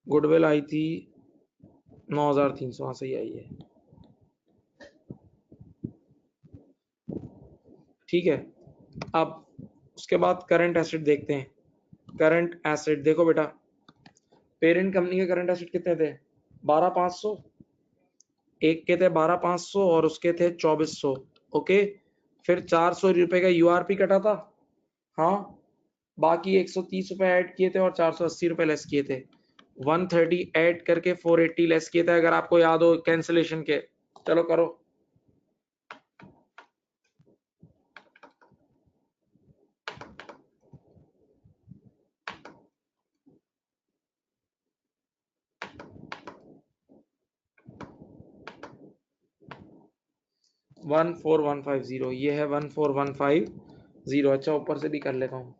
A: गुडविल आई थी 9300, हाँ सही आई है, ठीक है। अब उसके बाद करंट एसेट देखते हैं। करंट एसेट देखो बेटा, पेरेंट कंपनी के करंट एसेट कितने थे, 12,500, एक के थे 12,500 और उसके थे 2,400। ओके, फिर 400 रुपए का URP कटा था, हाँ, बाकी 130 रुपए ऐड किए थे और 480 रुपए लेस किए थे, 130 ऐड करके 480 लेस किए थे, अगर आपको याद हो कैंसिलेशन के। चलो करो। 14150, ये है 14150। अच्छा ऊपर से भी कर लेता हूँ।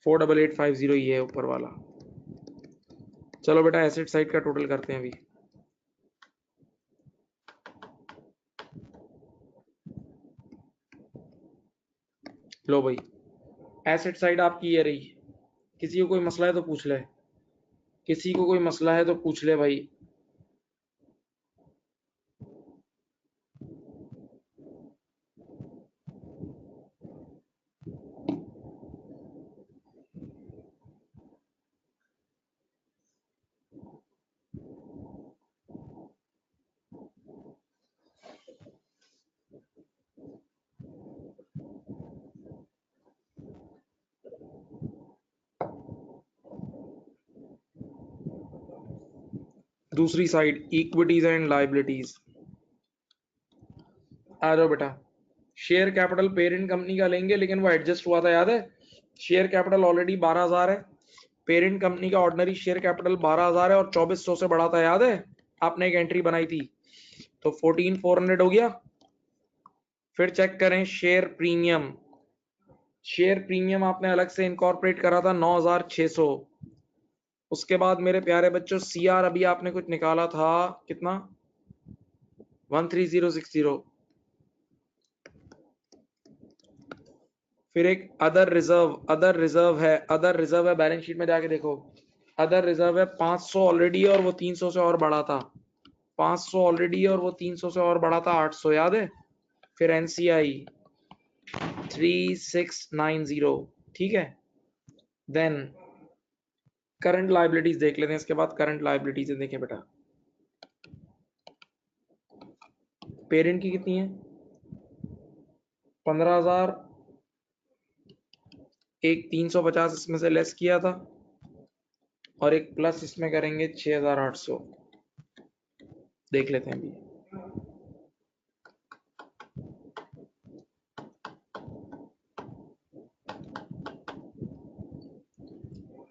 A: फोर 8850, ये है ऊपर वाला। चलो बेटा एसेट साइड का टोटल करते हैं अभी। लो भाई, एसेट साइड आपकी ये रही। किसी को कोई मसला है तो पूछ ले, किसी को कोई मसला है तो पूछ ले भाई। दूसरी साइड इक्विटीज एंड लाइबिलिटीज, आ जाओ बेटा। शेयर कैपिटल पेरेंट कंपनी का लेंगे, लेकिन वो एडजस्ट हुआ था, याद है। शेयर कैपिटल ऑलरेडी 12,000 है, पेरेंट कंपनी का ऑर्डिनरी शेयर कैपिटल 12,000 है और 2,400 से बढ़ा था, याद है, आपने एक एंट्री बनाई थी, तो 14,400 हो गया। फिर चेक करें शेयर प्रीमियम, शेयर प्रीमियम आपने अलग से इनकॉर्पोरेट करा था 9,600। उसके बाद मेरे प्यारे बच्चों CR अभी आपने कुछ निकाला था, कितना, 13060। फिर एक अदर रिजर्व, अदर रिजर्व है, बैलेंस शीट में जाके देखो, अदर रिजर्व है 500 ऑलरेडी और वो 300 से और बढ़ा था, 500 ऑलरेडी और वो 300 से और बढ़ा था 800, याद है। फिर NCI 3690, ठीक है। देन करंट लाइबिलिटीज देख लेते हैं, इसके बाद करंट लाइबिलिटीज देखें बेटा। पेरेंट की कितनी है, 15,000, एक 350 इसमें से लेस किया था और एक प्लस इसमें करेंगे 6,800। देख लेते हैं अभी।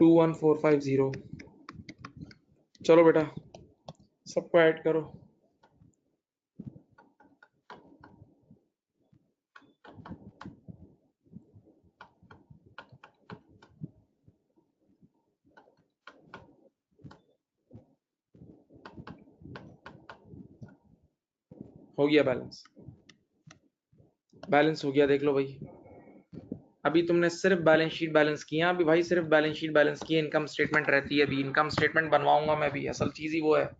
A: 21450। चलो बेटा सबको ऐड करो। हो गया बैलेंस, बैलेंस हो गया, देख लो भाई। अभी तुमने सिर्फ बैलेंस शीट बैलेंस किया, अभी भाई सिर्फ बैलेंस शीट बैलेंस किए, इनकम स्टेटमेंट रहती है, अभी इनकम स्टेटमेंट बनवाऊंगा मैं भी, असल चीज ही वो है।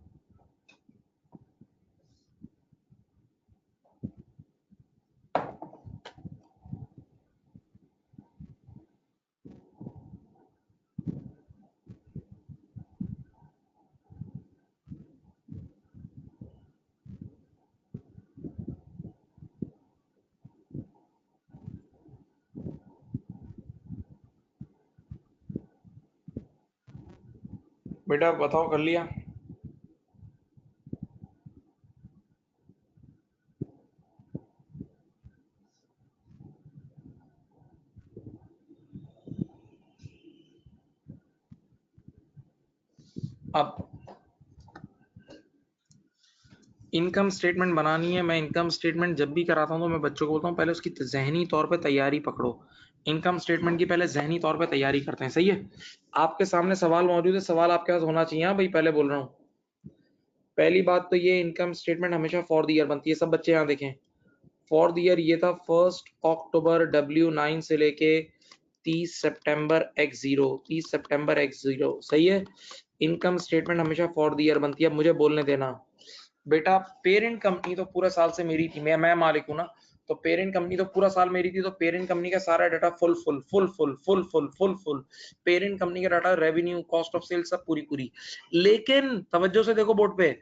A: बेटा बताओ, कर लिया? अब इनकम स्टेटमेंट बनानी है। मैं इनकम स्टेटमेंट जब भी कराता हूँ तो मैं बच्चों को बोलता हूँ पहले उसकी जहनी तौर पे तैयारी पकड़ो। इनकम स्टेटमेंट की पहले जहनी तौर पे तैयारी करते हैं, सही है? आपके सामने सवाल मौजूद है, सवाल आपके पास होना चाहिए। हाँ भाई, पहले बोल रहा हूँ। पहली बात तो ये, इनकम स्टेटमेंट हमेशा फॉर द ईयर बनती है। सब बच्चे यहाँ देखें, फॉर द ईयर ये था 1 अक्टूबर W9 से लेके 30 सितंबर X0, 30 सितंबर X0, सही है? इनकम स्टेटमेंट हमेशा फॉर द ईयर बनती है। अब मुझे बोलने देना बेटा, पेरेंट कंपनी तो पूरा साल से मेरी थी, मैं मालिक हूं ना, तो पेरेंट कंपनी तो पूरा साल मेरी थी, तो पेरेंट कंपनी का सारा data full full full full full full full full parent company का data, revenue, cost of sale, सब पूरी पूरी। लेकिन तवज्जो से देखो बोर्ड पे,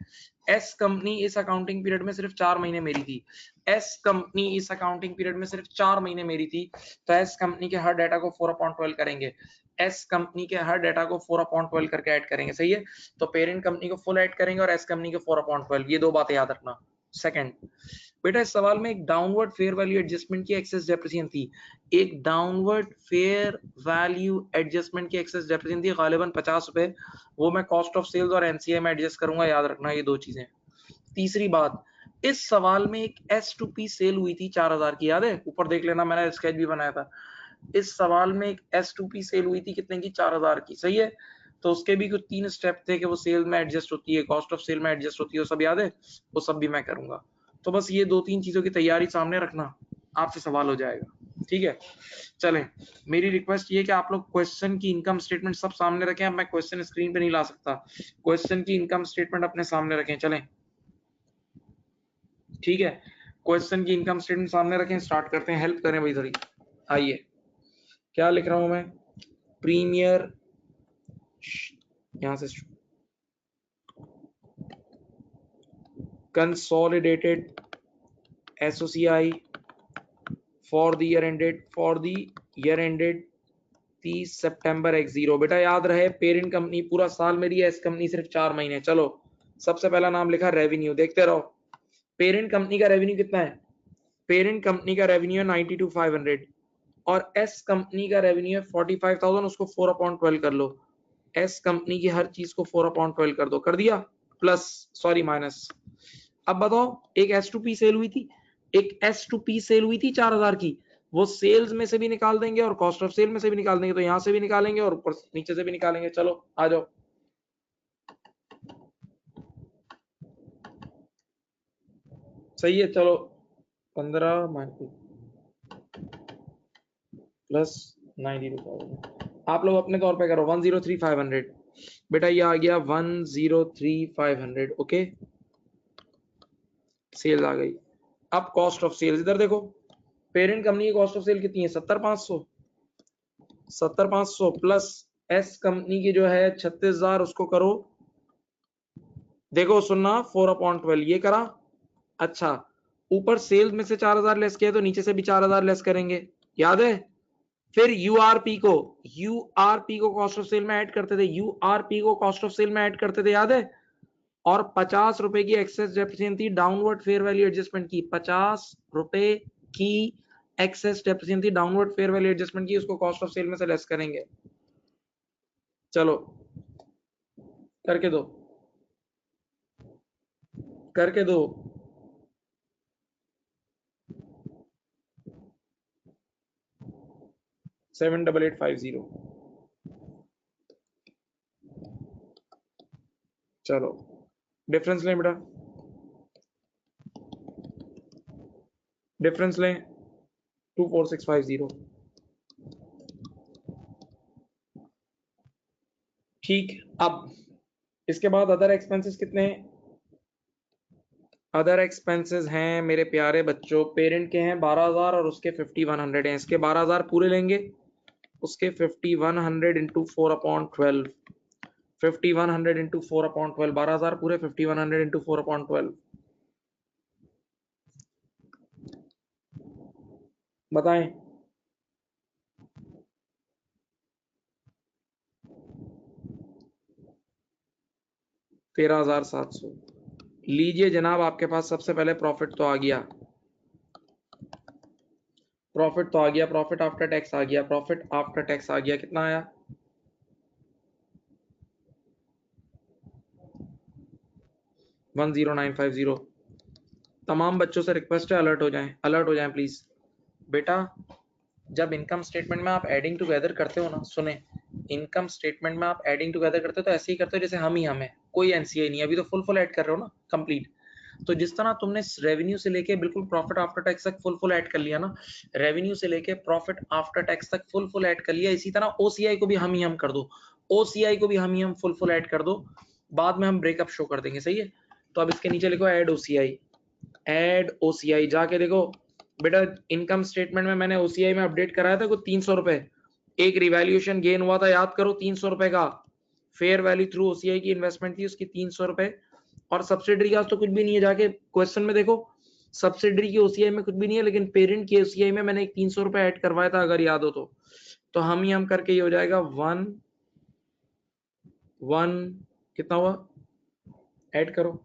A: एस कंपनी इस अकाउंटिंग पीरियड में सिर्फ 4 महीने मेरी थी। एस कंपनी इस अकाउंटिंग पीरियड में सिर्फ 4 महीने मेरी थी, तो एस कंपनी के हर डाटा को 4/12 करेंगे। एस कंपनी के हर डाटा को 4/12 करके ऐड करेंगे, सही है? तो पेरेंट कंपनी को फुल ऐड करेंगे और एस कंपनी के 4/12, ये दो बातें याद रखना। सेकंड, बेटा इस सवाल में एक डाउनवर्ड फेयर वैल्यू एडजस्टमेंट की एक्सेस डेप्रिसिएशन थी। एक डाउनवर्ड फेयर वैल्यू एडजस्टमेंट की एक्सेस डेप्रिसिएशन थी, गालिबन 50 रुपए। वो मैं कॉस्ट ऑफ सेल्स और एनसीए में एडजस्ट करूंगा, याद रखना ये दो चीजें। तीसरी बात, इस सवाल में एक S2P सेल हुई थी 4000 की, याद है? ऊपर देख लेना, मैंने स्केच भी बनाया था। इस सवाल में एक S2P सेल हुई थी, कितने की? 4000 की, सही है? तो उसके भी कुछ 3 स्टेप थे कि वो सेल में एडजस्ट होती है, कॉस्ट ऑफ सेल में एडजस्ट होती है, वो सब याद है? वो सब भी मैं करूंगा। तो बस ये 2-3 चीजों की तैयारी सामने रखना, आपसे सवाल हो जाएगा, ठीक है? चलें, मेरी रिक्वेस्ट ये कि आप लोग क्वेश्चन की इनकम स्टेटमेंट सब सामने रखें। अब मैं क्वेश्चन स्क्रीन पे नहीं ला सकता, क्वेश्चन की इनकम स्टेटमेंट अपने सामने रखें। चलें, ठीक है? क्वेश्चन की इनकम स्टेटमेंट सामने रखें, स्टार्ट करते हैं। हेल्प करें भाई थोड़ी। आइए, क्या लिख रहा हूं मैं? प्रीमियर, यहां से consolidated SOCI for the year ended 30 September X0। बेटा याद रहे, पेरेंट कंपनी पूरा साल मेरी है, एस कंपनी सिर्फ 4 महीने। चलो, सबसे पहला नाम लिखा रेवेन्यू, देखते रहो। पेरेंट कंपनी का रेवेन्यू कितना है? पेरेंट कंपनी का रेवेन्यू है 92,500 और एस कंपनी का रेवेन्यू है 45,000। उसको 4/12 कर लो। एस कंपनी की हर चीज को 4/12 कर दो, कर दिया? Plus, sorry minus. अब बताओ, एक S2P सेल हुई थी, एक S2P सेल हुई थी 4000 की, वो सेल्स में से भी निकाल देंगे और कॉस्ट ऑफ सेल में से भी निकाल देंगे, तो यहां से भी निकालेंगे और ऊपर नीचे से भी निकालेंगे। चलो आ जाओ, सही है? चलो 15 प्लस 92,000, आप लोग अपने तौर पे करो। 103,500, बेटा ये आ गया 103,500। ओके, सेल आ गई। अब कॉस्ट ऑफ सेल्स इधर देखो, पेरेंट कंपनी की कॉस्ट ऑफ सेल कितनी है? 70,500, 70,500 प्लस एस कंपनी की जो है 36,000, उसको करो। देखो सुनना, 4/12 ये करा। अच्छा, ऊपर सेल्स में से 4,000 लेस किया, तो नीचे से भी 4,000 लेस करेंगे, याद है? फिर यूआरपी को कॉस्ट ऑफ सेल में ऐड करते थे, यूआरपी को कॉस्ट ऑफ सेल में ऐड करते थे, याद है? और 50 रुपए की एक्सेस डेप्रिसिएशन थी डाउनवर्ड फेयर वैल्यू एडजस्टमेंट की, 50 रुपए की एक्सेस डेप्रिसिएशन थी डाउनवर्ड फेयर वैल्यू एडजस्टमेंट की, उसको कॉस्ट ऑफ सेल में से लेस करेंगे। चलो करके दो, करके दो। 78850। चलो डिफरेंस लें बेटा, डिफरेंस लें 24650। ठीक, अब इसके बाद अदर एक्सपेंसेस कितने हैं? अदर एक्सपेंसेस हैं मेरे प्यारे बच्चों, पेरेंट के हैं 12,000 और उसके 5100 हैं। इसके 12,000 पूरे लेंगे, उसके 5100 इंटू 4/12, 5100 इंटू 4/12, 12,000 पूरे, 5100 इंटू 4/12, बताएं। 13,700। लीजिए जनाब, आपके पास सबसे पहले प्रॉफिट तो आ गया, प्रॉफिट तो आ गया, प्रॉफिट आफ्टर टैक्स आ गया, प्रॉफिट आफ्टर टैक्स आ गया, कितना आया? 10950। तमाम बच्चों से रिक्वेस्ट है, अलर्ट हो जाएं, अलर्ट हो जाएं प्लीज। बेटा जब इनकम स्टेटमेंट में आप एडिंग टुगेदर करते हो ना, सुने, इनकम स्टेटमेंट में आप एडिंग टुगेदर करते हो तो ऐसे ही करते हो जैसे हम ही हमें, कोई एनसीआई नहीं, अभी तो फुल ऐड कर रहे हो ना, कंप्लीट। तो जिस तरह तुमने रेवेन्यू से लेके बिल्कुल प्रॉफिट आफ्टर टैक्स तक फुल ऐड कर लिया ना, रेवेन्यू से लेके प्रॉफिट आफ्टर टैक्स तक फुल ऐड कर लिया, इसी तरह ओसीआई को भी हम ही हम कर दो, ओसीआई को भी हम ही हम फुल ऐड कर दो, बाद में हम ब्रेकअप शो कर देंगे, सही है। तो अब इसके नीचे लिखो ऐड ओसीआई, ऐड ओसीआई, जाके देखो बेटा इनकम स्टेटमेंट में मैंने ओसीआई में अपडेट कराया था कुछ 300 रुपए, एक रिवैल्यूएशन गेन हुआ था, याद करो 300 रुपए का, फेयर वैल्यू थ्रू ओसीआई की इन्वेस्टमेंट थी उसकी 300 रुपए, और सब्सिडरी का तो कुछ भी नहीं है, जाके क्वेश्चन में देखो सब्सिडरी की ओसीआई में कुछ भी नहीं है, लेकिन पेरेंट की ओसीआई में मैंने एक 300 रुपए ऐड करवाया था, अगर याद हो तो हम ही हम करके ये हो जाएगा 1 कितना हुआ, ऐड करो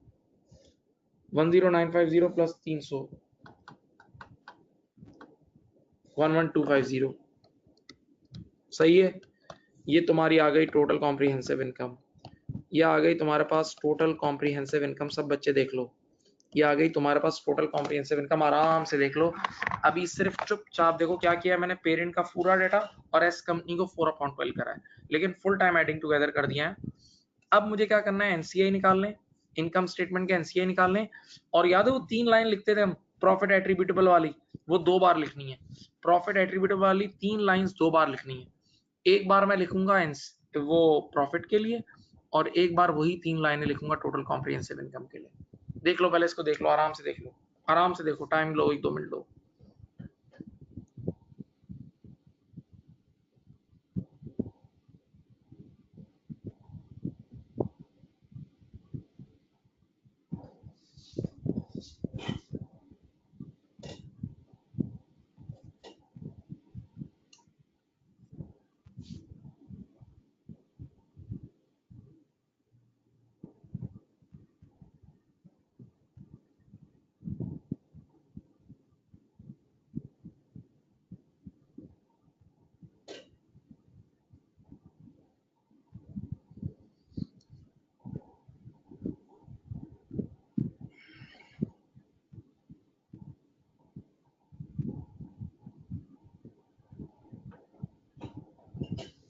A: 10950 प्लस 300, 11250, सही है। ये तुम्हारी आ गई टोटल कॉम्प्रिहेंसिव इनकम, ये आ गई तुम्हारे पास टोटल कॉम्प्रिहेंसिव इनकम, सब बच्चे देख लो, ये आ गई तुम्हारे पास टोटल कॉम्प्रिहेंसिव इनकम, आराम से देख लो। अभी सिर्फ चुपचाप देखो क्या किया मैंने, पेरेंट का पूरा डेटा और एस कंपनी को 4/12 करा है, लेकिन फुल टाइम एडिंग टुगेदर कर दिया है। अब मुझे क्या करना है, एनसीआई निकाल लें, इनकम स्टेटमेंट के एनसीआई निकाल लें, और याद है वो 3 लाइन लिखते थे हम प्रॉफिट एट्रीब्यूटेबल वाली, वो 2 बार लिखनी है, प्रॉफिट एट्रीब्यूटेबल वाली 3 लाइंस 2 बार लिखनी है, एक बार मैं लिखूंगा वो प्रॉफिट के लिए, और एक बार वही 3 लाइनें लिखूंगा टोटल कॉम्प्रिहेंसिव इनकम के लिए। देख लो पहले इसको, देख लो आराम से, देख लो आराम से, देखो टाइम लो, 1-2 मिनट लो।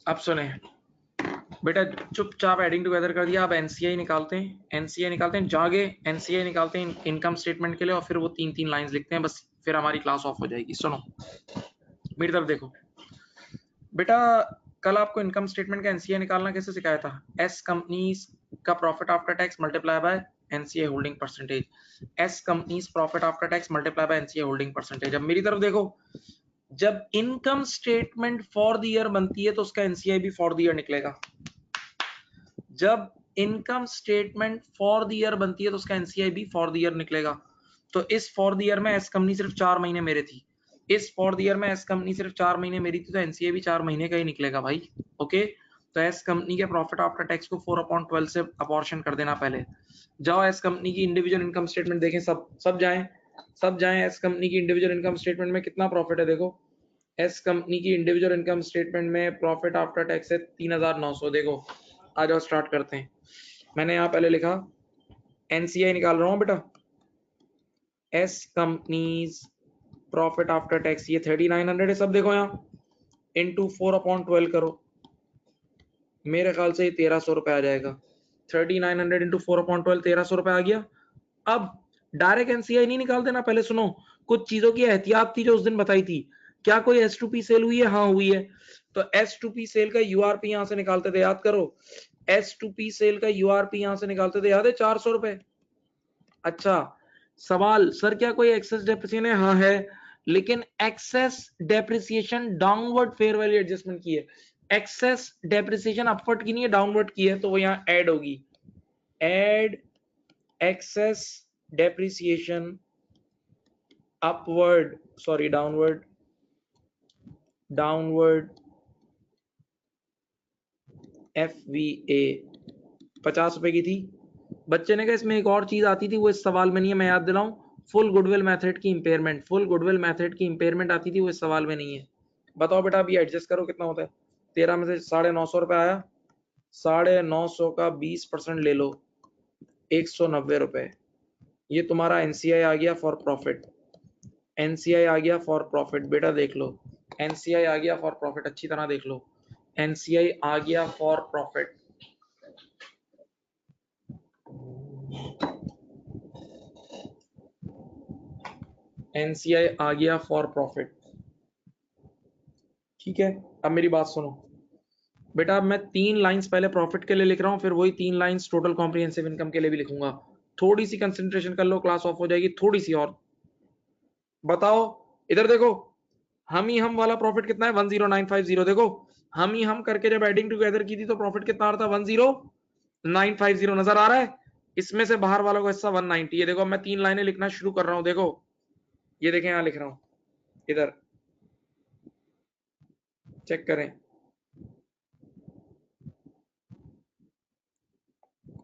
A: अब सुने बेटा, चुपचाप एडिंग टुगेदर कर दिया, अब एनसीआई निकालते हैं, एनसीआई निकालते हैं, जागे एनसीआई निकालते हैं इनकम स्टेटमेंट के लिए, और फिर वो 3-3 लाइंस लिखते हैं, बस फिर हमारी क्लास ऑफ हो जाएगी। सुनो मेरी तरफ देखो बेटा, कल आपको इनकम स्टेटमेंट का एनसीआई निकालना कैसे सिखाया था, एस कंपनीज का profit after tax multiply by NCI holding percentage, S companies profit after tax multiply by NCI holding percentage. अब मेरी तरफ देखो, जब income statement for the year बनती है तो उसका एनसीआई भी फॉर द ईयर निकलेगा, जब income statement for the year बनती है तो उसका एनसीआई भी फॉर द ईयर निकलेगा। तो इस फॉर द ईयर में एस कंपनी सिर्फ 4 महीने मेरे थी, इस फॉर द ईयर में एस कंपनी सिर्फ 4 महीने मेरी थी, तो एनसीआई भी 4 महीने का ही निकलेगा भाई। ओके, तो एस कंपनी के प्रॉफिट आफ्टर टैक्स को 4/12 से अपॉर्शन कर देना पहले। जाओ एस कंपनी की इंडिविजुअल इनकम स्टेटमेंट देखें, सब जाएं एस कंपनी की इंडिविजुअल इनकम स्टेटमेंट में कितना प्रॉफिट है, देखो एस कंपनी की इंडिविजुअल इनकम स्टेटमेंट में प्रॉफिट आफ्टर टैक्स है 3,900, देखो आ जाओ स्टार्ट करते हैं। मैंने यहाँ पहले लिखा एनसीआई निकाल रहा हूँ बेटा, S companies profit after tax ये 3,900 है, सब देखो यहाँ इनटू 4/12 करो, मेरे ख्याल से ये 1,300 रुपए आ जाएगा, 3,900 इंटू 4/12 1,300 रुपए आ गया। अब डायरेक्ट एनसीआई नहीं निकाल देना, पहले सुनो, कुछ चीजों की एहतियात थी जो उस दिन बताई थी। क्या कोई S2P सेल हुई है? हाँ हुई है। तो S2P सेल का यूआरपी यहां से निकालते थे, याद करो। S2P सेल का यूआरपी यहां से निकालते थे, याद है, 400 रुपए। अच्छा, सवाल, सर क्या कोई एक्सेस डेप्रिसिएशन है? हाँ है, लेकिन excess depreciation downward fair value adjustment की है, एक्सेस डेप्रिसिएशन अपवर्ड की नहीं है, डाउनवर्ड की है, तो वो यहाँ ऐड होगी। Add excess depreciation upward, sorry downward, downward FVA 50 रुपए की थी। बच्चे ने कहा इसमें एक और चीज आती थी, वो इस सवाल में नहीं है, मैं याद दिलाऊं, फुल गुडविल मेथड की इंपेयरमेंट, फुल गुडविल मेथड की इंपेयरमेंट आती थी, वो इस सवाल में नहीं है। बताओ बेटा, अभी एडजस्ट करो कितना होता है। 13 में से 950 रुपए आया, 950 का 20% ले लो, 190 रुपए। ये तुम्हारा एनसीआई आ गया फॉर प्रॉफिट, एनसीआई आ गया फॉर प्रॉफिट। बेटा देख लो, एनसीआई आ गया फॉर प्रॉफिट, अच्छी तरह देख लो, एनसीआई आ गया फॉर प्रॉफिट। एनसीआई आ गया फॉर प्रॉफिट, ठीक है। अब मेरी बात सुनो बेटा, अब मैं 3 लाइंस पहले प्रॉफिट के लिए लिख रहा हूं, फिर वही 3 लाइंस टोटल कॉम्प्रिहेंसिव इनकम के लिए भी लिखूंगा। थोड़ी सी कंसंट्रेशन कर लो, क्लास ऑफ हो जाएगी, थोड़ी सी और। बताओ, इधर देखो, हम वाला प्रॉफिट कितना है? 10950। देखो, हम करके जब एडिंग टुगेदर की थी तो प्रॉफिट कितना आ रहा था? 10950। नजर आ रहा है? इसमें से बाहर वालों का हिस्सा 190। ये देखो, मैं 3 लाइनें लिखना शुरू कर रहा हूं, देखो, ये देखें, यहां लिख रहा हूं, इधर चेक करें।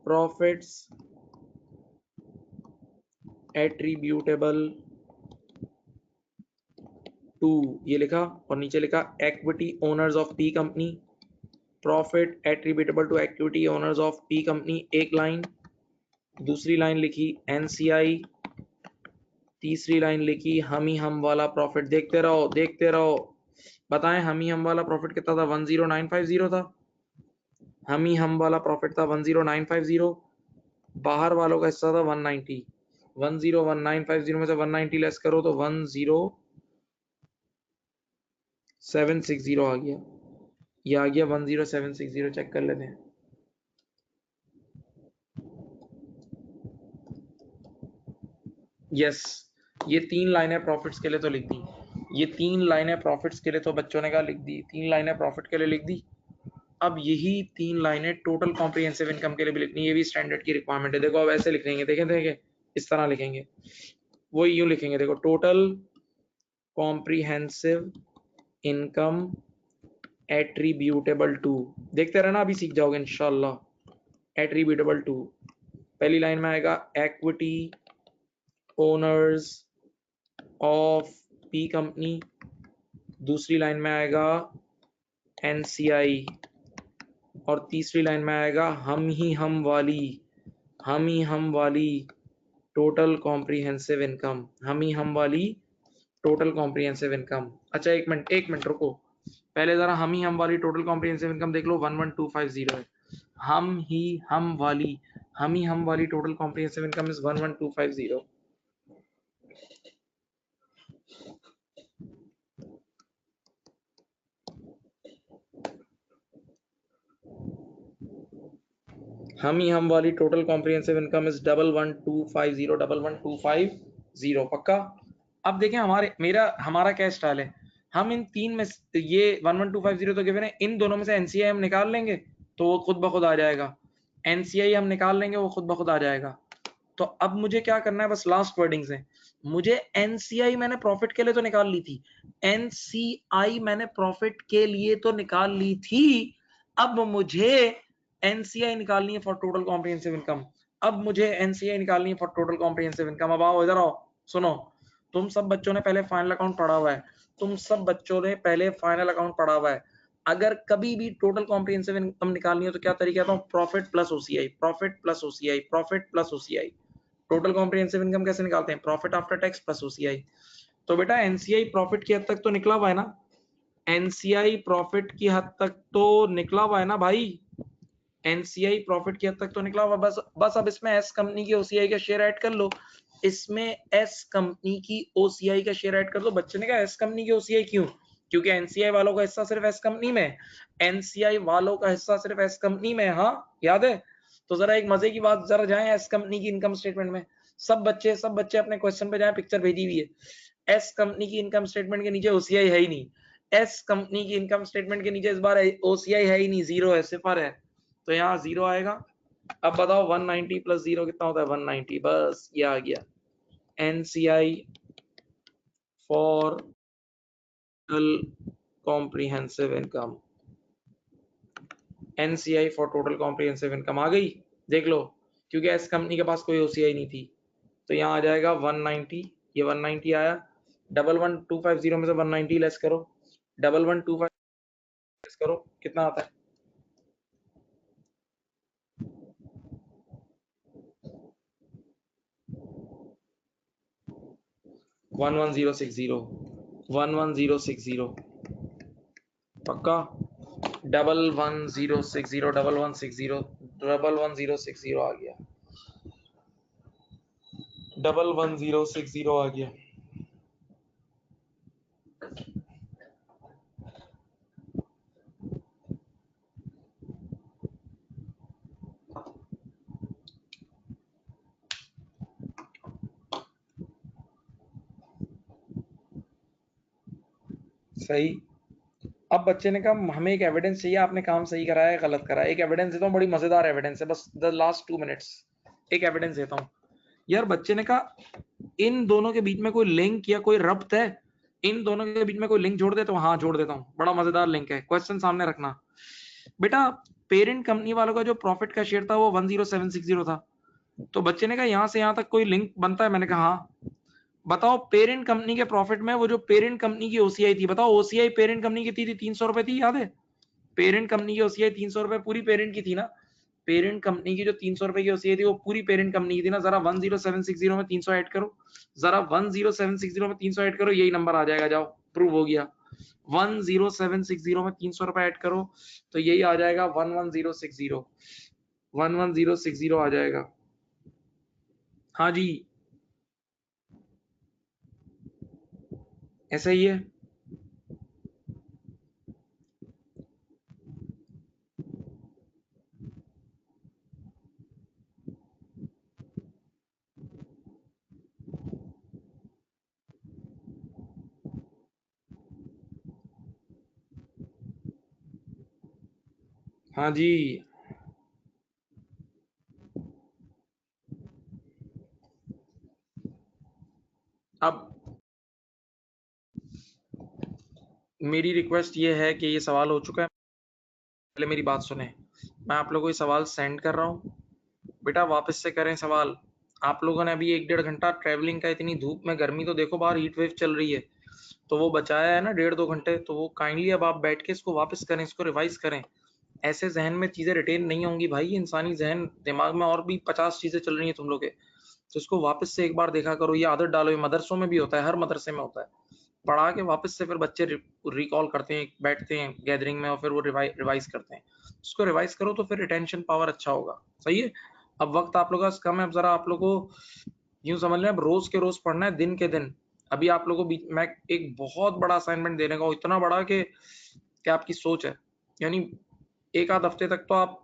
A: प्रॉफिट्स एट्रीब्यूटेबल टू, ये लिखा, और नीचे लिखा equity owners of P company, profit attributable to equity owners of P company, एक लाइन। दूसरी लाइन लिखी एनसीआई, तीसरी लाइन लिखी हम वाला प्रॉफिट। देखते रहो, देखते रहो, बताएं हम वाला प्रॉफिट कितना था? 10950 था। हम वाला प्रॉफिट था 10950, बाहर वालों का हिस्सा था 190। 10950 में से 190 लेस करो तो 10760 आ गया। ये आ गया 10760, चेक कर लेते हैं। यस, ये 3 लाइनें प्रॉफिट्स के लिए तो लिख दी, ये 3 लाइनें प्रॉफिट्स के लिए तो बच्चों ने कहा लिख दी, 3 लाइनें प्रॉफिट के लिए लिख दी। अब यही 3 लाइनें टोटल कॉम्प्रिहेंसिव इनकम के लिए भी लिखनी है, ये भी स्टैंडर्ड की रिक्वायरमेंट है। देखो अब ऐसे लिखेंगे, देखें देखें, इस तरह लिखेंगे, वो यूं लिखेंगे, देखो, total comprehensive income attributable to, देखते रहना, अभी सीख जाओगे इंशाल्लाह। एट्रीब्यूटेबल टू, पहली लाइन में आएगा equity owners of P company, दूसरी लाइन में आएगा एनसीआई, और तीसरी लाइन में आएगा हम वाली टोटल कॉम्प्रिहेंसिव इनकम, हम वाली टोटल कॉम्प्रिहेंसिव इनकम। अच्छा, एक मिनट रुको, पहले जरा हम वाली टोटल कॉम्प्रिहेंसिव इनकम देख लो, 11250 है। हम वाली टोटल कॉम्प्रिहेंसिव इनकम इज 11250। हम वाली टोटल कॉम्प्रिहेंसिव इनकम इज 11250, पक्का। अब देखें हमारा क्या स्टाइल है, हम इन 3 में ये 11250 तो गिवन है, इन दोनों में से एनसीआई हम निकाल लेंगे तो वो खुद ब खुद आ जाएगा, एनसीआई हम निकाल लेंगे वो खुद ब खुद आ जाएगा। तो अब मुझे क्या करना है, बस लास्ट वर्डिंग्स है। मुझे एनसीआई मैंने प्रॉफिट के लिए तो निकाल ली थी, एनसीआई मैंने प्रॉफिट के लिए तो निकाल ली थी, अब मुझे एनसीआई निकालनी है फॉर टोटल कॉम्प्रिहेंसिव इनकम। अब मुझे एनसीआई निकालनी है फॉर टोटल कॉम्प्रिहेंसिव इनकम। अब आओ, इधर आओ, सुनो, तुम सब बच्चों ने पहले फाइनल अकाउंट पढ़ा हुआ है, तुम सब बच्चों ने पहले फाइनल अकाउंट पढ़ा हुआ है। अगर कभी भी टोटल कॉम्प्रिहेंसिव इनकम निकालनी हो तो क्या तरीका था? Profit plus OCI, profit plus OCI, profit plus OCI. Total comprehensive income कैसे निकालते हैं? Profit after tax plus OCI. तो बेटा एनसीआई प्रॉफिट की हद तक तो निकला हुआ है ना, एनसीआई प्रॉफिट की हद तक तो निकला हुआ है ना भाई, एनसीआई प्रॉफिट की हद तक तो निकला हुआ, बस अब इसमें एस कंपनी की ओसीआई का शेयर ऐड कर लो, इसमें एस कंपनी की ओसीआई का शेयर ऐड कर दो। बच्चे ने कहा एस कंपनी की ओसीआई क्यों? क्योंकि एनसीआई वालों का हिस्सा सिर्फ एस कंपनी में, एनसीआई वालों का हिस्सा सिर्फ एस कंपनी में। हाँ याद है? तो जरा एक मजे की बात, जरा जाएं एस कंपनी की इनकम स्टेटमेंट में। सब बच्चे अपने क्वेश्चन पे जाएं, पिक्चर भेजी हुई है। एस कंपनी की इनकम स्टेटमेंट के नीचे ओसीआई है ही नहीं। एस कंपनी की इनकम स्टेटमेंट के नीचे इस बार ओसीआई है ही नहीं, जीरो है, सिफर है। तो यहाँ जीरो आएगा। अब बताओ 190 प्लस जीरो कितना होता है? 190। बस ये आ गया NCI for total comprehensive income। NCI for total comprehensive income आ गई, देख लो। क्योंकि एस कंपनी के पास कोई OCI नहीं थी, तो यहाँ आ जाएगा 190। ये 190 आया। 11250 में से 190 लेस करो, 1125 लेस करो, कितना आता है? 11060। 11060 पक्का? 11060 1160 11060 आ गया। 11060 आ गया। सही। अब बच्चे ने कहा हमें एक एविडेंस चाहिए, आपने काम सही कराया है गलत कराया। एक एविडेंस देता हूँ, बड़ी मजेदार एविडेंस है, बस द लास्ट 2 मिनट्स एक एविडेंस देता हूँ। यार बच्चे ने कहा इन दोनों के बीच में कोई लिंक या कोई रब्त है? इन दोनों के बीच में कोई लिंक जोड़ दे? तो हाँ जोड़ देता हूँ, बड़ा मजेदार लिंक है। क्वेश्चन सामने रखना बेटा। पेरेंट कंपनी वालों का जो प्रॉफिट का शेयर था वो 10760 था। तो बच्चे ने कहा यहाँ से यहाँ तक कोई लिंक बनता है? मैंने कहा हाँ। बताओ पेरेंट कंपनी के प्रॉफिट में वो जो पेरेंट कंपनी की ओसीआई थी, बताओ ओसीआई पेरेंट कंपनी की थी 300 रुपए थी, याद है? पेरेंट कंपनी की ओसीआई 300 रुपए पूरी पेरेंट की थी ना। पेरेंट कंपनी की जो 300 रुपए की ओसीआई थी वो पूरी पेरेंट कंपनी की थी ना। जरा 10760 में 300 ऐड करो, जरा 10760 में 300 ऐड करो, यही नंबर आ जाएगा। जाओ, प्रूव हो गया। 10760 में 300 रुपए ऐड करो तो यही आ जाएगा 11060। 11060 आ जाएगा। हाँ जी, ऐसा ही है। हाँ जी। अब मेरी रिक्वेस्ट ये है कि ये सवाल हो चुका है, पहले मेरी बात सुने। मैं आप लोगों को ये सवाल सेंड कर रहा हूँ, बेटा वापस से करें सवाल। आप लोगों ने अभी 1-1.5 घंटा ट्रैवलिंग का, इतनी धूप में, गर्मी तो देखो बाहर, हीट वेव चल रही है, तो वो बचाया है ना 1.5-2 घंटे, तो वो काइंडली अब आप बैठ के इसको वापस करें, इसको रिवाइज करें। ऐसे जहन में चीजें रिटेन नहीं होंगी भाई, इंसानी जहन दिमाग में और भी 50 चीजें चल रही हैं तुम लोग के, तो इसको वापस से एक बार देखा करो। ये आदत डालो, ये मदरसों में भी होता है, हर मदरसे में होता है। पढ़ा के वापस से फिर बच्चे रिकॉल करते हैं, बैठते हैं गैदरिंग में और फिर वो रिवाइज करते हैं। इसको रिवाइज करो तो फिर रिटेंशन पावर अच्छा होगा। सही है। अब वक्त आप लोगों का कम है, अब जरा आप लोगों को यूं समझ लें, अब रोज के रोज पढ़ना है, दिन के दिन। अभी आप लोगों को मैं एक बहुत बड़ा असाइनमेंट देने का, इतना बड़ा कि क्या आपकी सोच है, यानी एक आध हफ्ते तक तो आप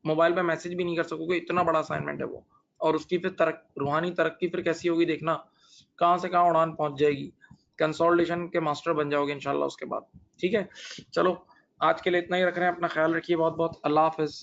A: मोबाइल पे मैसेज भी नहीं कर सकोगे, इतना बड़ा असाइनमेंट है वो। और उसकी फिर रूहानी तरक्की फिर कैसी होगी देखना, कहां से कहां उड़ान पहुंच जाएगी। कंसोलिडेशन के मास्टर बन जाओगे इंशाल्लाह उसके बाद। ठीक है, चलो आज के लिए इतना ही रख रहे हैं। अपना ख्याल रखिए, बहुत बहुत। अल्लाह हाफिज।